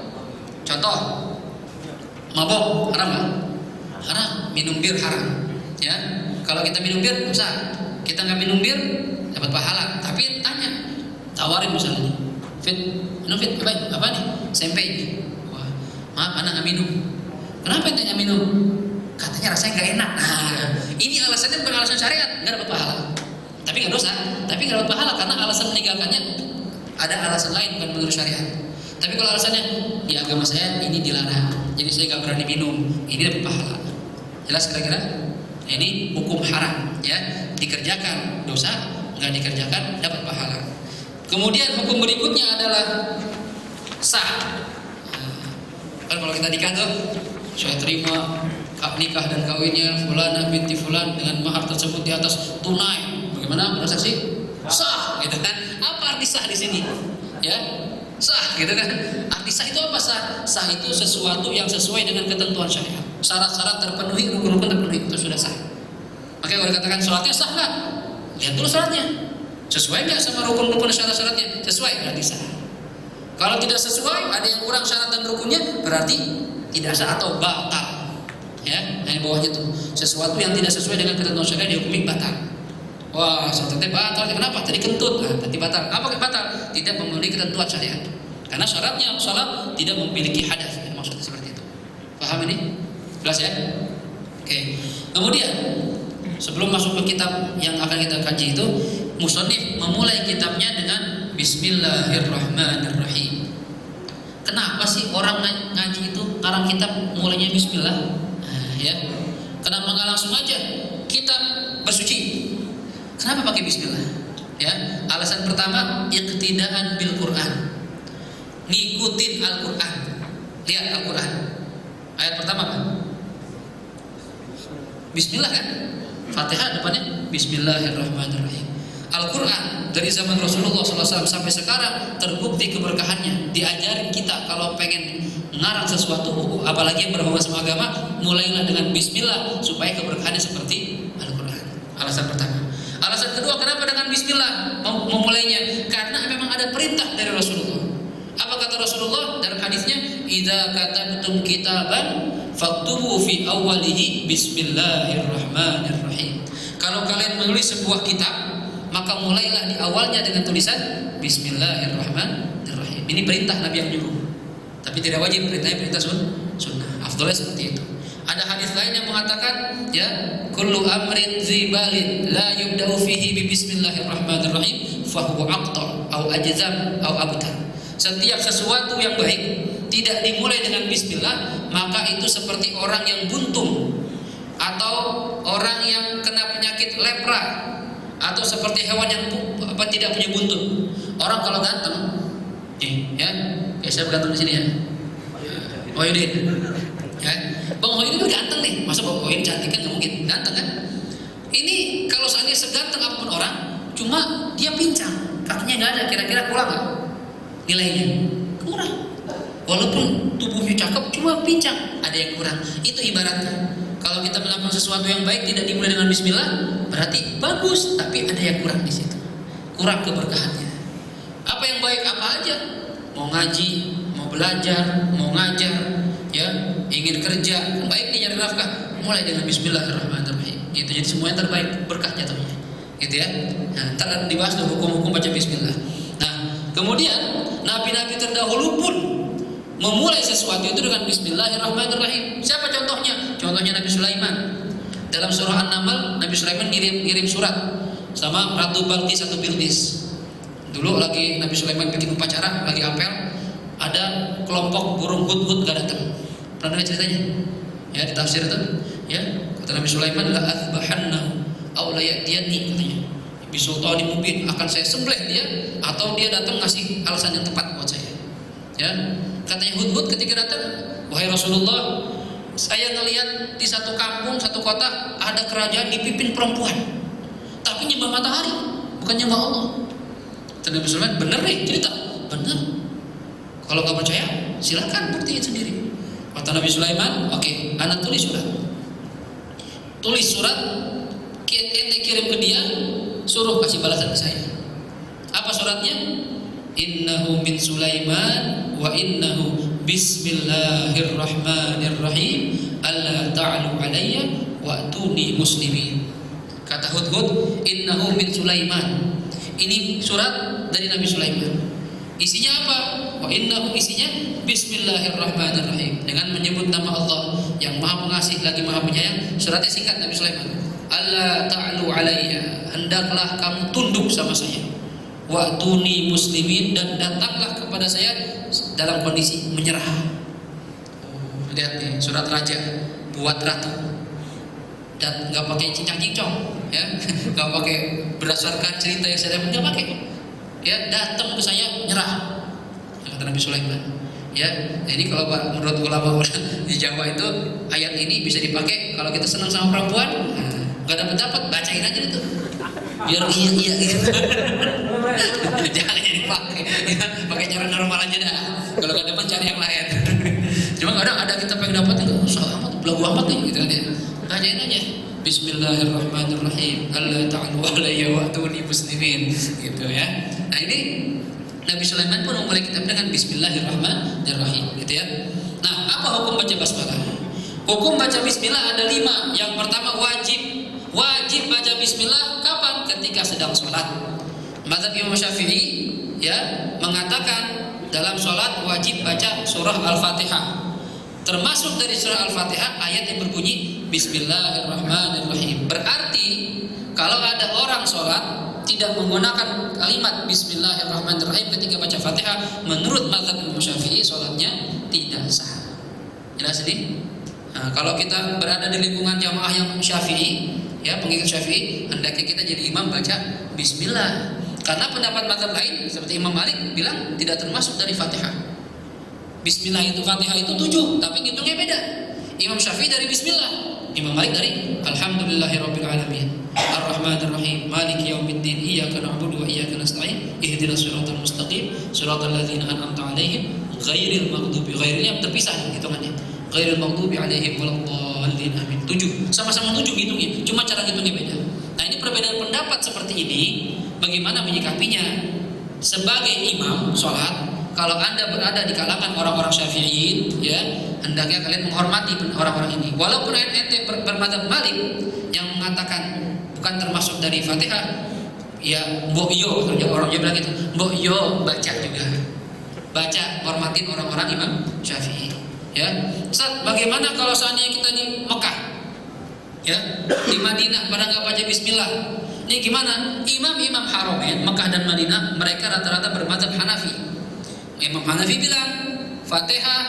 Contoh, mabok haram nggak? Haram. Minum bir haram. Ya, kalau kita minum bir dosa. Kita nggak minum bir dapat pahala. Tapi tanya, tawarin misalnya, Fit, apa nih? Sampai. Wah, maaf anak nggak minum. Kenapa ente nggak minum? Katanya rasanya nggak enak. Nah, ini alasannya bukan alasan syariat, nggak dapat pahala. Tapi nggak dosa, tapi nggak dapat pahala karena alasan meninggalkannya ada alasan lain bukan menurut syariat. Tapi kalau alasannya di agama saya ini dilarang, jadi saya nggak berani minum, ini dapat pahala. Jelas kira-kira? Ini hukum haram, ya, dikerjakan dosa, nggak dikerjakan dapat pahala. Kemudian hukum berikutnya adalah sah. Kan kalau kita nikah tuh, saya terima nikah dan kawinnya fulan binti fulan dengan mahar tersebut di atas tunai. Bagaimana bersaksi? Sah, gitu kan? Apa arti sah di sini? Ya, sah, gitu kan? Arti sah itu apa sah? Sah itu sesuatu yang sesuai dengan ketentuan syariat. Syarat-syarat terpenuhi, rukun-rukun terpenuhi, itu sudah sah. Makanya kalau dikatakan sholatnya sah nggak? Lihat dulu syaratnya. Sesuai nggak sama rukun-rukun syarat-syaratnya? Sesuai, berarti sah. Kalau tidak sesuai, ada yang kurang syarat dan rukunnya, berarti tidak sah atau batal. Ya, yang bawahnya itu sesuatu yang tidak sesuai dengan ketentuan syariat dihukumi batal. Wah, sholatnya batal. Kenapa? Tadi kentut, berarti batal. Apa batal? Tidak memenuhi ketentuan syariat. Karena syaratnya sholat tidak memiliki hadas. Ya, maksudnya seperti itu. Paham ini? Jelas ya? Oke. Kemudian sebelum masuk ke kitab yang akan kita kaji itu, musannif memulai kitabnya dengan Bismillahirrahmanirrahim. Kenapa sih orang ngaji itu ngarang kitab mulainya Bismillah? Ya, kenapa nggak langsung aja kitab bersuci? Kenapa pakai Bismillah? Ya, alasan pertama iqtidaan bil Quran, ngikutin Al-Quran. Lihat Al-Quran. Ayat pertama apa? Bismillah kan? Fatihah depannya Bismillahirrahmanirrahim. Al-Quran dari zaman Rasulullah SAW sampai sekarang terbukti keberkahannya. Diajarin kita kalau pengen ngarang sesuatu, apalagi yang berhubungan sama agama, mulailah dengan Bismillah supaya keberkahannya seperti Al-Quran. Alasan pertama. Alasan kedua, kenapa dengan Bismillah memulainya? Karena memang ada perintah dari Rasulullah. Apa kata Rasulullah dalam hadisnya? Idza katabtum kitaban faktubu fi awwalihi Bismillahirrahmanirrahim. Kalau kalian menulis sebuah kitab, maka mulailah di awalnya dengan tulisan Bismillahirrahmanirrahim. Ini perintah Nabi yang nyuruh. Tapi tidak wajib, perintahnya perintah sunnah. Afdalnya seperti itu. Ada hadis lain yang mengatakan, ya, kullu amrin zibalin la yubda'u fihi bi Bismillahirrahmanirrahim fahuwa aqta au ajzam au abtar. Setiap sesuatu yang baik tidak dimulai dengan Bismillah, maka itu seperti orang yang buntung, atau orang yang kena penyakit lepra, atau seperti hewan yang tidak punya buntut. Orang kalau ganteng, ya, saya bergantung di sini ya. Oyudin, ya, Bang Oyudin itu ganteng nih, masa Bang Oyudin cantik kan? Nggak mungkin, ganteng kan? Ini kalau seandainya seganteng apapun orang, cuma dia pincang, kakinya nggak ada, kira-kira kurang nggak nilainya? Kurang. Walaupun tubuhnya cakep, cuma pincang, ada yang kurang. Itu ibaratnya. Kalau kita melakukan sesuatu yang baik tidak dimulai dengan Bismillah, berarti bagus, tapi ada yang kurang di situ. Kurang keberkahannya. Apa yang baik apa aja? Mau ngaji, mau belajar, mau ngajar, ya, ingin kerja, baik nih nyari nafkah, mulai dengan Bismillahirrahmanirrahim. Itu jadi semuanya terbaik, berkah jatuhnya. Gitu ya. Nah, ntar dibahas tuh hukum-hukum baca Bismillah. Nah, kemudian nabi-nabi terdahulu pun memulai sesuatu itu dengan Bismillahirrahmanirrahim. Siapa contohnya? Contohnya Nabi Sulaiman. Dalam surah An-Naml, Nabi Sulaiman ngirim surat sama Ratu Balqis atau Bilqis. Dulu lagi Nabi Sulaiman bikin upacara, lagi apel, ada kelompok burung hudhud gak datang. Pernah dengar ceritanya? Ya, di tafsir itu, ya, kata Nabi Sulaiman, la azbahannahu aw la ya'tiyani, katanya. Bisultanin mubin, akan saya sembelih dia atau dia datang ngasih alasan yang tepat buat saya. Ya, katanya hudhud ketika datang, wahai Rasulullah, saya ngelihat di satu kampung, satu kota ada kerajaan dipimpin perempuan, tapi nyembah matahari, bukan nyembah Allah. Nabi Sulaiman, bener nih cerita, bener. Kalau nggak percaya, silakan buktiin sendiri. Kata Nabi Sulaiman, oke, anak tulis surat. Tulis surat, ente kirim ke dia, suruh kasih balasan ke saya. Apa suratnya? Innahu min Sulaiman wa innahu bismillahirrahmanirrahim alla ta'alu alayya wa atuni muslimin. Kata hudhud, innahu min Sulaiman. Ini surat dari Nabi Sulaiman. Isinya apa? Wa innahu, isinya Bismillahirrahmanirrahim, dengan menyebut nama Allah yang Maha Pengasih lagi Maha Penyayang. Suratnya singkat Nabi Sulaiman. Alla ta'lu alayya, hendaklah kamu tunduk sama saya. Wa'tuni muslimin, dan datanglah kepada saya dalam kondisi menyerah. Lihat nih, surat raja buat ratu, dan nggak pakai cincang-cincong, ya, nggak pakai berdasarkan cerita yang saya nggak pakai, ya, datang ke saya nyerah, kata Nabi Sulaiman. Ya, jadi kalau menurut ulama di Jawa itu ayat ini bisa dipakai kalau kita senang sama perempuan, nggak dapat bacain aja itu, biar iya gitu. Jangan dipakai, ya, pakai cara normal aja dah. Kalau nggak dapat cari yang lain. Cuma kadang ada kita pengen dapat itu susah amat, belagu amat nih, gitu kan ya. Bacain aja. Bismillahirrahmanirrahim. Alla ta'alu alayya wa'tuni muslimin, gitu ya. Nah, ini Nabi Sulaiman pun memulai kitab dengan Bismillahirrahmanirrahim, gitu ya. Nah, apa hukum baca basmalah? Hukum baca bismillah ada 5. Yang pertama wajib baca bismillah kapan? Ketika sedang sholat. Mazhab Imam Syafi'i, ya, mengatakan dalam sholat wajib baca surah Al-Fatihah. Termasuk dari surah Al-Fatihah ayat yang berbunyi Bismillahirrahmanirrahim. Berarti kalau ada orang sholat tidak menggunakan kalimat Bismillahirrahmanirrahim ketika baca Fatihah, menurut mazhab Imam Syafi'i sholatnya tidak sah. Jelas ini? Nah, kalau kita berada di lingkungan jamaah yang Syafi'i, ya, pengikut Syafi'i, hendaknya kita jadi imam baca Bismillah. Karena pendapat mazhab lain seperti Imam Malik bilang tidak termasuk dari Fatihah. Bismillah itu, Fatihah itu 7, tapi ngitungnya beda. Imam Syafi'i dari Bismillah, Imam Malik dari Alhamdulillahirabbil alamin, Ar-Rahmanir-Rahim, Maliki yaumiddin, Iyyaka na'budu wa iyyaka nasta'in, Ihdinas siratal mustaqim, siratal ladzina an'amta 'alaihim, ghairil maghdubi, ghairnya terpisah hitungannya. Ghairil maghdubi 'alaihim waladdallin, amin. 7, sama-sama 7 ngitungnya, cuma cara ngitungnya beda. Nah, ini perbedaan pendapat seperti ini, bagaimana menyikapinya? Sebagai imam sholat, kalau Anda berada di kalangan orang-orang Syafi'in, ya, hendaknya kalian menghormati orang-orang ini. Walaupun ente bermadzhab Malik yang mengatakan bukan termasuk dari Fatihah, ya, mbok yo, orang Jawa bilang gitu, mbok yo baca juga. Baca, hormatin orang-orang Imam Syafi'i. Ya, Ustaz, bagaimana kalau seandainya kita di Mekah, ya, di Madinah pada nggak baca Bismillah? Ini gimana? Imam-imam Haramain Mekah dan Madinah mereka rata-rata bermadzhab Hanafi. Imam Hanafi bilang Fatihah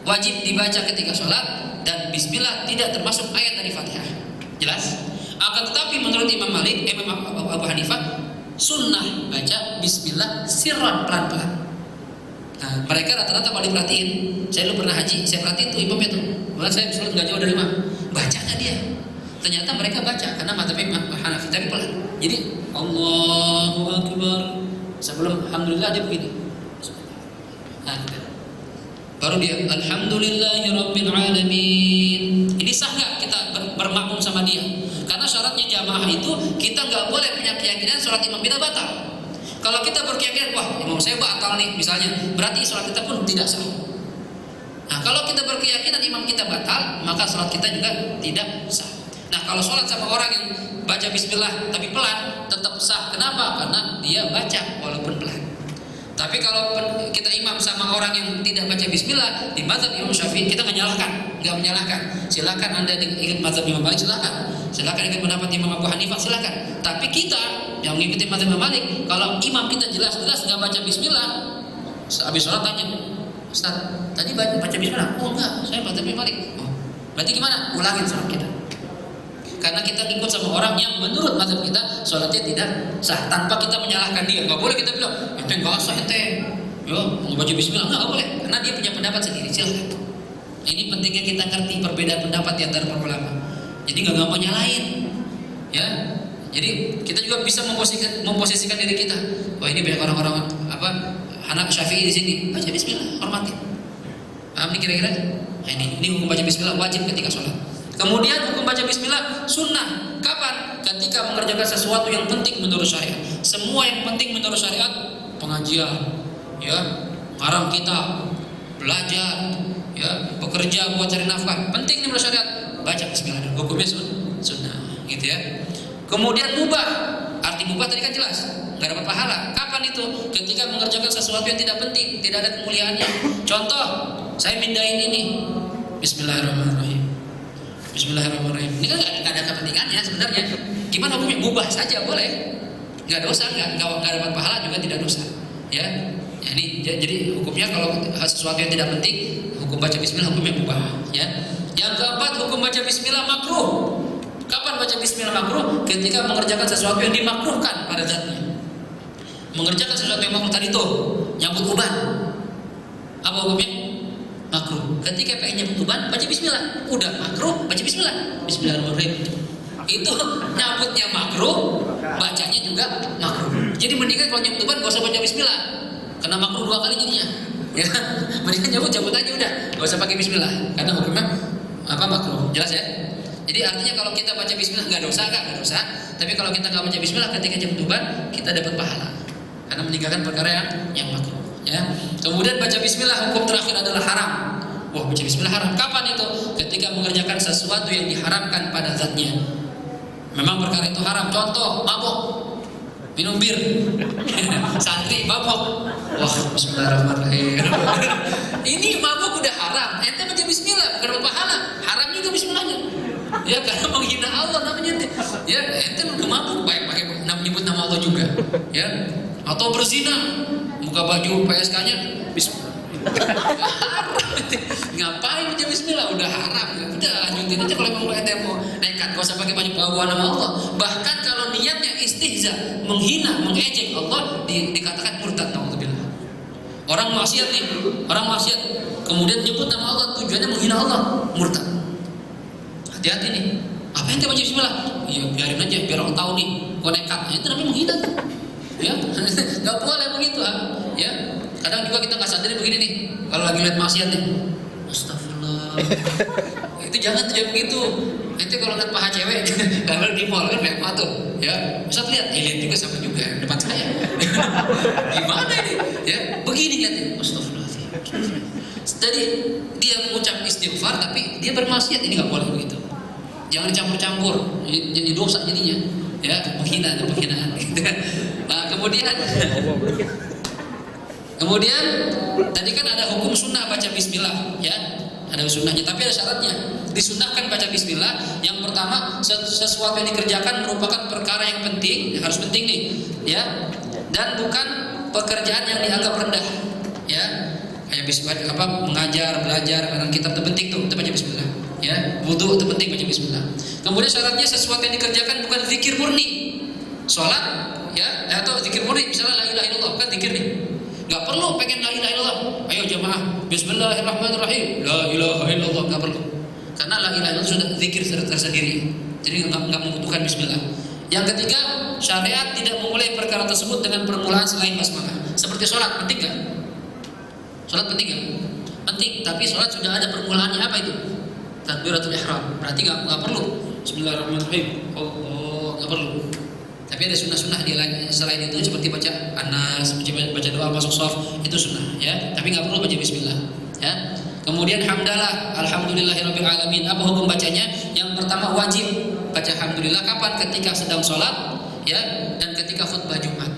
wajib dibaca ketika sholat dan Bismillah tidak termasuk ayat dari Fatihah. Jelas? Akan tetapi menurut Imam Malik, Imam Abu Hanifah, sunnah baca Bismillah sirran, pelan-pelan. Nah, mereka rata-rata kalau diperhatiin, saya dulu pernah haji, saya perhatiin tuh imamnya tuh, bahkan saya sholat nggak jauh dari imam, bacanya dia. Ternyata mereka baca karena madzhab Imam Hanafi, tapi pelan. Jadi Allahu Akbar sebelum Alhamdulillah dia begini. Nah, baru dia Alhamdulillahirabbil alamin. Ini sah nggak kita bermakmum sama dia? Karena syaratnya jamaah itu kita nggak boleh punya keyakinan sholat imam kita batal. Kalau kita berkeyakinan, wah, imam saya batal nih misalnya, berarti sholat kita pun tidak sah. Nah, kalau kita berkeyakinan imam kita batal, maka sholat kita juga tidak sah. Nah, kalau sholat sama orang yang baca Bismillah tapi pelan, tetap sah. Kenapa? Karena dia baca walaupun pelan. Tapi kalau kita imam sama orang yang tidak baca Bismillah, di mazhab Imam Syafi'i kita nggak menyalahkan. Silakan Anda ikut mazhab Imam Malik, silakan ikut pendapat Imam Abu Hanifah, silakan. Tapi kita yang mengikuti mazhab Imam Malik, kalau imam kita jelas-jelas nggak baca Bismillah, habis sholat tanya, Ustaz, tadi baca Bismillah? Oh enggak, saya baca Imam Malik. Oh, berarti gimana? Ulangin sholat kita. Karena kita ikut sama orang yang menurut mazhab kita sholatnya tidak sah, tanpa kita menyalahkan dia. Nggak boleh kita bilang ente nggak sah, ente yo nggak baca Bismillah, nggak boleh, karena dia punya pendapat sendiri. Silakan. Ini pentingnya kita ngerti perbedaan pendapat di antara para ulama. Jadi nggak gampang nyalain, ya. Jadi kita juga bisa memposisikan diri kita. Wah, ini banyak orang-orang anak Syafi'i di sini, baca Bismillah, hormati. Paham nih kira-kira? Nah, ini hukum baca Bismillah wajib ketika sholat. Kemudian hukum baca Bismillah sunnah. Kapan? Ketika mengerjakan sesuatu yang penting menurut syariat. Semua yang penting menurut syariat, pengajian, ya, ngarang kitab, belajar, ya, bekerja buat cari nafkah, penting menurut syariat, baca Bismillah. Hukumnya sunnah, gitu ya. Kemudian mubah, arti mubah tadi kan jelas, nggak dapat pahala. Kapan itu itu ketika mengerjakan sesuatu yang tidak penting, tidak ada kemuliaannya. Contoh, saya mindahin ini. Bismillahirrahmanirrahim. Bismillahirrahmanirrahim. Ini kan nggak ada kepentingannya sebenarnya. Gimana hukumnya? Mubah saja boleh. Nggak dosa, nggak dapat pahala juga tidak dosa. Ya. Jadi hukumnya kalau sesuatu yang tidak penting, hukum baca bismillah hukumnya mubah. Ya. Yang keempat, hukum baca bismillah makruh. Kapan baca bismillah makruh? Ketika mengerjakan sesuatu yang dimakruhkan pada zatnya. Mengerjakan sesuatu yang makruh tadi tuh, nyambut uban. Apa hukumnya? Makruh. Ketika pengen nyambut uban, baca bismillah. Udah makruh, baca bismillah. Bismillahirrahmanirrahim. Itu nyambutnya makruh, bacanya juga makruh. Jadi mendingan kalau nyambut uban gak usah baca bismillah. Karena makruh 2 kali jadinya. Ya, mendingan nyambut aja udah, gak usah pakai bismillah. Karena hukumnya makruh. Jelas ya? Jadi artinya kalau kita baca bismillah nggak dosa. Tapi kalau kita nggak baca bismillah ketika nyambut uban, kita dapat pahala. Karena meninggalkan perkara yang makruh. Ya. Kemudian baca bismillah hukum terakhir adalah haram. Wah, baca bismillah haram. Kapan itu? Ketika mengerjakan sesuatu yang diharamkan pada zatnya. Memang perkara itu haram. Contoh, mabok, minum bir, santri mabok. Wah, bismillahirrahmanirrahim. Ini mabok udah haram. Ente baca bismillah, bukan pahala. Haram juga bismillahnya. Ya, karena menghina Allah namanya. Ya, ente udah mabuk, baik pakai nyebut nama Allah juga. Ya, atau berzina, buka baju PSK-nya bismillah. Haram. Ngapain baca bismillah? Udah haram. Udah lanjutin aja kalau memang ente mau nekat, gak usah pakai banyak bawa nama Allah. Bahkan kalau niatnya istihza, menghina, mengejek Allah, dikatakan murtad. Nauzubillah. Orang maksiat nih, kemudian nyebut nama Allah, tujuannya menghina Allah, murtad. Hati-hati nih. Apa yang kita baca bismillah? Ya biarin aja, biar orang tahu nih, gua nekat. Itu namanya menghina tuh. Ya, nggak boleh begitu. Ya, kadang juga kita nggak sadar begini nih. Kalau lagi lihat maksiat nih, astagfirullah. Itu jangan begitu. Itu kalau lihat paha cewek, kalau di mall kan lihat tuh, ya. Bisa lihat, lihat juga sama juga depan saya. Gimana ini? Ya, begini lihatnya, astagfirullahaladzim. Jadi dia mengucap istighfar, tapi dia bermaksiat, ini nggak boleh begitu. Jangan campur-campur, jadi dosa jadinya. Ya, penghinaan. Nah, kemudian tadi kan ada hukum sunnah baca bismillah, ya. Ada sunnahnya, tapi ada syaratnya. Disunahkan baca bismillah. Yang pertama, sesuatu yang dikerjakan merupakan perkara yang penting, harus penting nih, ya. Dan bukan pekerjaan yang dianggap rendah, ya. Kayak bismillah, mengajar, belajar, karena kitab itu penting tuh, itu baca bismillah, ya. Wudu itu penting baca bismillah. Kemudian syaratnya sesuatu yang dikerjakan bukan zikir murni, sholat, ya, atau zikir murni, misalnya la ilaha illallah, kan zikir nih. Gak perlu pengen la ilaha illallah. Ayo jamaah, bismillahirrahmanirrahim, la ilaha illallah, gak perlu. Karena la ilaha illallah sudah zikir tersendiri. Jadi gak membutuhkan bismillah. Yang ketiga, syariat tidak memulai perkara tersebut dengan permulaan selain basmalah. Seperti sholat, penting gak? Sholat penting gak? Penting, tapi sholat sudah ada permulaannya. Apa itu? Takbiratul ihram. Berarti gak perlu bismillahirrahmanirrahim. Oh, gak perlu. Tapi ada sunnah-sunnah selain itu, seperti baca anas, baca doa masuk shaf, itu sunnah, ya. Tapi nggak perlu baca bismillah, ya. Kemudian hamdalah, alhamdulillahirabbil alamin. Apa hukum bacanya? Yang pertama wajib baca alhamdulillah kapan? Ketika sedang sholat, ya, dan ketika khutbah Jumat.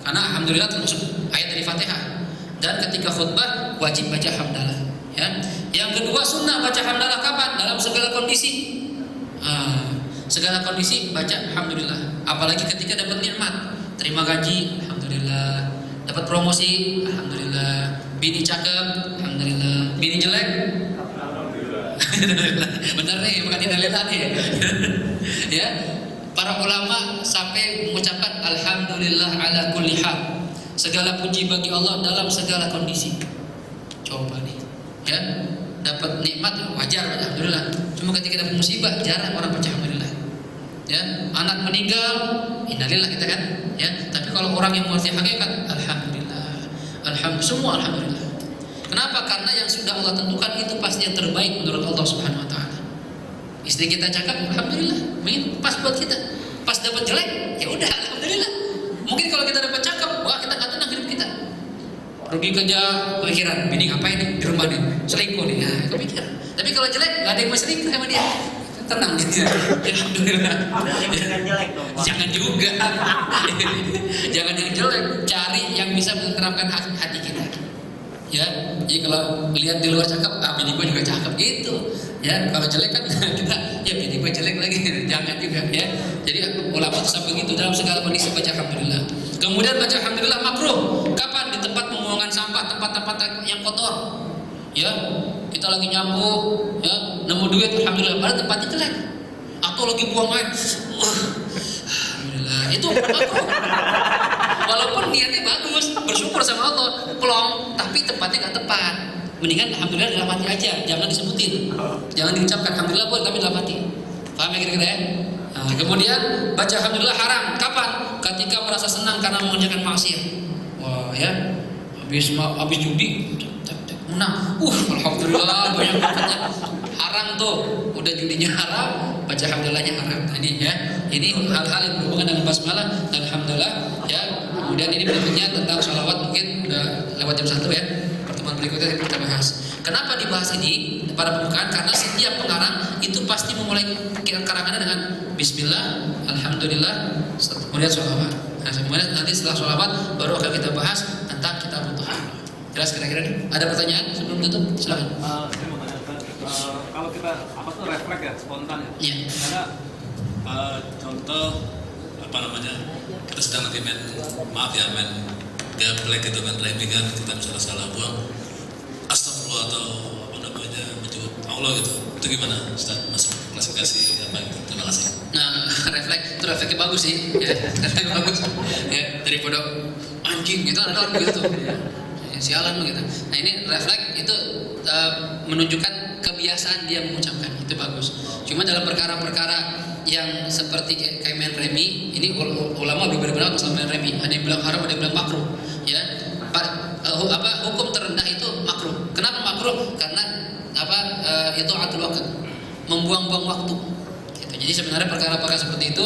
Karena alhamdulillah termasuk ayat dari Fatihah. Dan ketika khutbah wajib baca hamdalah, ya. Yang kedua sunnah baca hamdalah kapan? Dalam segala kondisi. Segala kondisi baca alhamdulillah. Apalagi ketika dapat nikmat, terima gaji, alhamdulillah. Dapat promosi, alhamdulillah. Bini cakep, alhamdulillah. Bini jelek, alhamdulillah. Benar nih, bukan innalillah nih. Ya, para ulama sampai mengucapkan alhamdulillah ala kulli hal. Segala puji bagi Allah dalam segala kondisi. Coba nih, ya. Dapat nikmat wajar, alhamdulillah. Cuma ketika dapat musibah jarang orang baca alhamdulillah. Ya, anak meninggal, innalillah kita kan, ya. Tapi kalau orang yang mengerti hakikat, alhamdulillah, semua alhamdulillah. Kenapa? Karena yang sudah Allah tentukan itu pasti yang terbaik menurut Allah Subhanahu Wa Taala. Istri kita cakap, alhamdulillah, mungkin pas buat kita. Pas dapat jelek, ya udah, alhamdulillah. Mungkin kalau kita dapat cakep, wah kita nggak tenang hidup kita. Rugi kerja, pikiran, bini ngapain nih di rumah nih, selingkuh nih, nah kepikiran. Tapi kalau jelek, nggak ada yang mau selingkuh sama dia. tenang gitu. Alhamdulillah. Jangan jelek dong, Pak. Jangan juga. Jangan yang jelek, cari yang bisa menerapkan hati kita. Ya, jadi kalau lihat di luar cakep, bini gue juga cakep gitu. Ya, kalau jelek kan kita, ya bini gue jelek lagi. Jangan juga ya. Jadi ulama itu sampai gitu dalam segala kondisi baca alhamdulillah. Kemudian baca alhamdulillah makruh. Kapan? Di tempat pembuangan sampah, tempat-tempat yang kotor. Ya, kita lagi nyapu, ya, nemu duit, alhamdulillah. Padahal tempatnya jelek. Atau lagi buang air, alhamdulillah. Itu makruh. Walaupun niatnya bagus, bersyukur sama Allah, plong, tapi tempatnya nggak tepat. Mendingan alhamdulillah dalam hati aja, jangan disebutin, jangan diucapkan alhamdulillah boleh tapi dalam hati. Paham ya kira-kira ya? Nah, kemudian baca alhamdulillah haram. Kapan? Ketika merasa senang karena mengerjakan maksiat. Wah ya, habis judi, menang. Alhamdulillah banyak berkatnya. Haram tuh, udah judinya haram, baca alhamdulillahnya haram. Tadi ya, ini hal-hal yang berhubungan dengan basmalah dan alhamdulillah ya. Kemudian ini berikutnya tentang sholawat, mungkin udah lewat jam 1 ya. Pertemuan berikutnya kita bahas. Kenapa dibahas ini pada pembukaan? Karena setiap pengarang itu pasti memulai karangannya dengan Bismillah, Alhamdulillah, kemudian sholawat. Nah, kemudian nanti setelah sholawat baru akan kita bahas tentang kitab Thaharah. Jelas kira-kira nih? Ada pertanyaan sebelum tutup? Silakan. Saya mau tanya, kalau kita apa tuh refleks ya, spontan ya? Iya. Ada contoh apa namanya? Kita sedang lagi main gameplay gitu, main remi kan, kita misalnya salah buang astagfirullah atau apa namanya menyebut Allah gitu. Itu gimana? Ustaz, masuk klasifikasi apa gitu? Terima kasih. Nah, refleks itu refleksnya bagus sih, ya. Refleksnya bagus. Ya, daripada anjing gitu ada orang gitu. Ya. Sialan begitu. Nah, ini refleks itu menunjukkan kebiasaan dia mengucapkan, itu bagus. Cuma dalam perkara-perkara yang seperti kayak main remi, ini ulama berbeda masalah main remi. Ada yang bilang haram, ada yang bilang makruh. Ya, hukum terendah itu makruh. Kenapa makruh? Karena itu atul waktu, membuang-buang waktu. Gitu. Jadi sebenarnya perkara-perkara seperti itu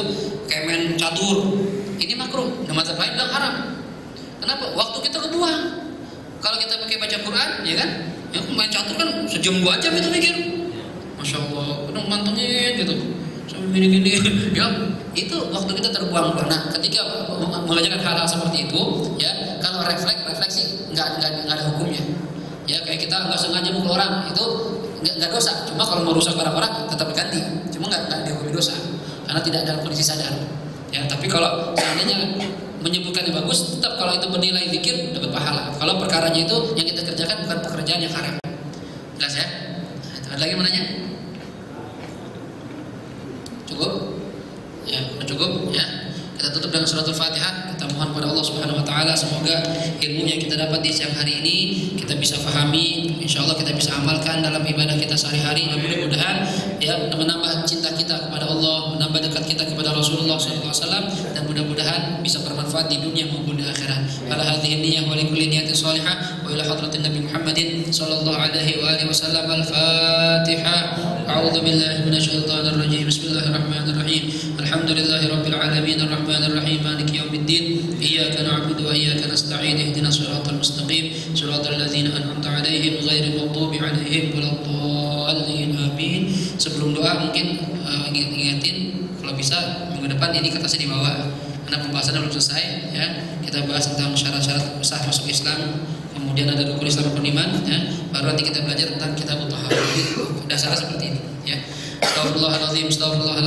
kayak main catur, ini makruh. Nah, mazhab lain bilang haram. Kenapa? Waktu kita kebuang. Kalau kita pakai baca Quran, ya kan? Ya main catur kan sejam 2 jam itu mikir. Masya Allah, kadang mantengin gitu. Sampai gini-gini. Ya, itu waktu kita terbuang-buang. Nah, ketika mengajarkan hal-hal seperti itu, ya, kalau refleksi nggak ada hukumnya. Ya, kayak kita nggak sengaja mukul orang, itu nggak dosa. Cuma kalau merusak orang-orang tetap diganti. Cuma nggak dihukumi dosa, karena tidak dalam kondisi sadar. Ya, tapi kalau seandainya menyebutkan yang bagus, tetap kalau itu bernilai zikir dapat pahala. Kalau perkaranya itu yang kita kerjakan bukan pekerjaan yang haram. Jelas ya? Ada lagi mau nanya? Cukup? Ya, cukup ya. Kita tutup dengan suratul Fatihah. Kita mohon kepada Allah Subhanahu wa taala semoga ilmu yang kita dapat di siang hari ini kita bisa fahami, insyaallah kita bisa amalkan dalam ibadah kita sehari-hari, dan mudah-mudahan ya menambah cinta kita kepada Allah, menambah dekat kita kepada Rasulullah SAW, dan mudah-mudahan bisa bermanfaat di dunia maupun di akhirat. Ala hadhihi niyyah wa likulli niyatin shalihah wa ila hadratin Nabi Muhammadin sallallahu alaihi wa alihi wasallam. Al-Fatihah. A'udzu billahi minasyaitonir rajim. Bismillahirrahmanirrahim. Alhamdulillahi rabbil alamin arrahmanir rahim maliki yaumiddin. Iyyaka na'budu wa iyyaka nasta'in. Ihdinas siratal mustaqim. Siratal ladzina an'amta 'alaihim ghairil maghdubi 'alaihim waladdallin. Amin. Sebelum doa mungkin ingetin kalau bisa minggu depan ini kertasnya dibawa karena pembahasannya belum selesai ya. Kita bahas tentang syarat-syarat sah masuk Islam, kemudian ada rukun Islam rukun iman ya. Baru nanti kita belajar tentang kitab Thaharah. Dasarnya seperti ini ya. Astagfirullahaladzim, astagfirullah.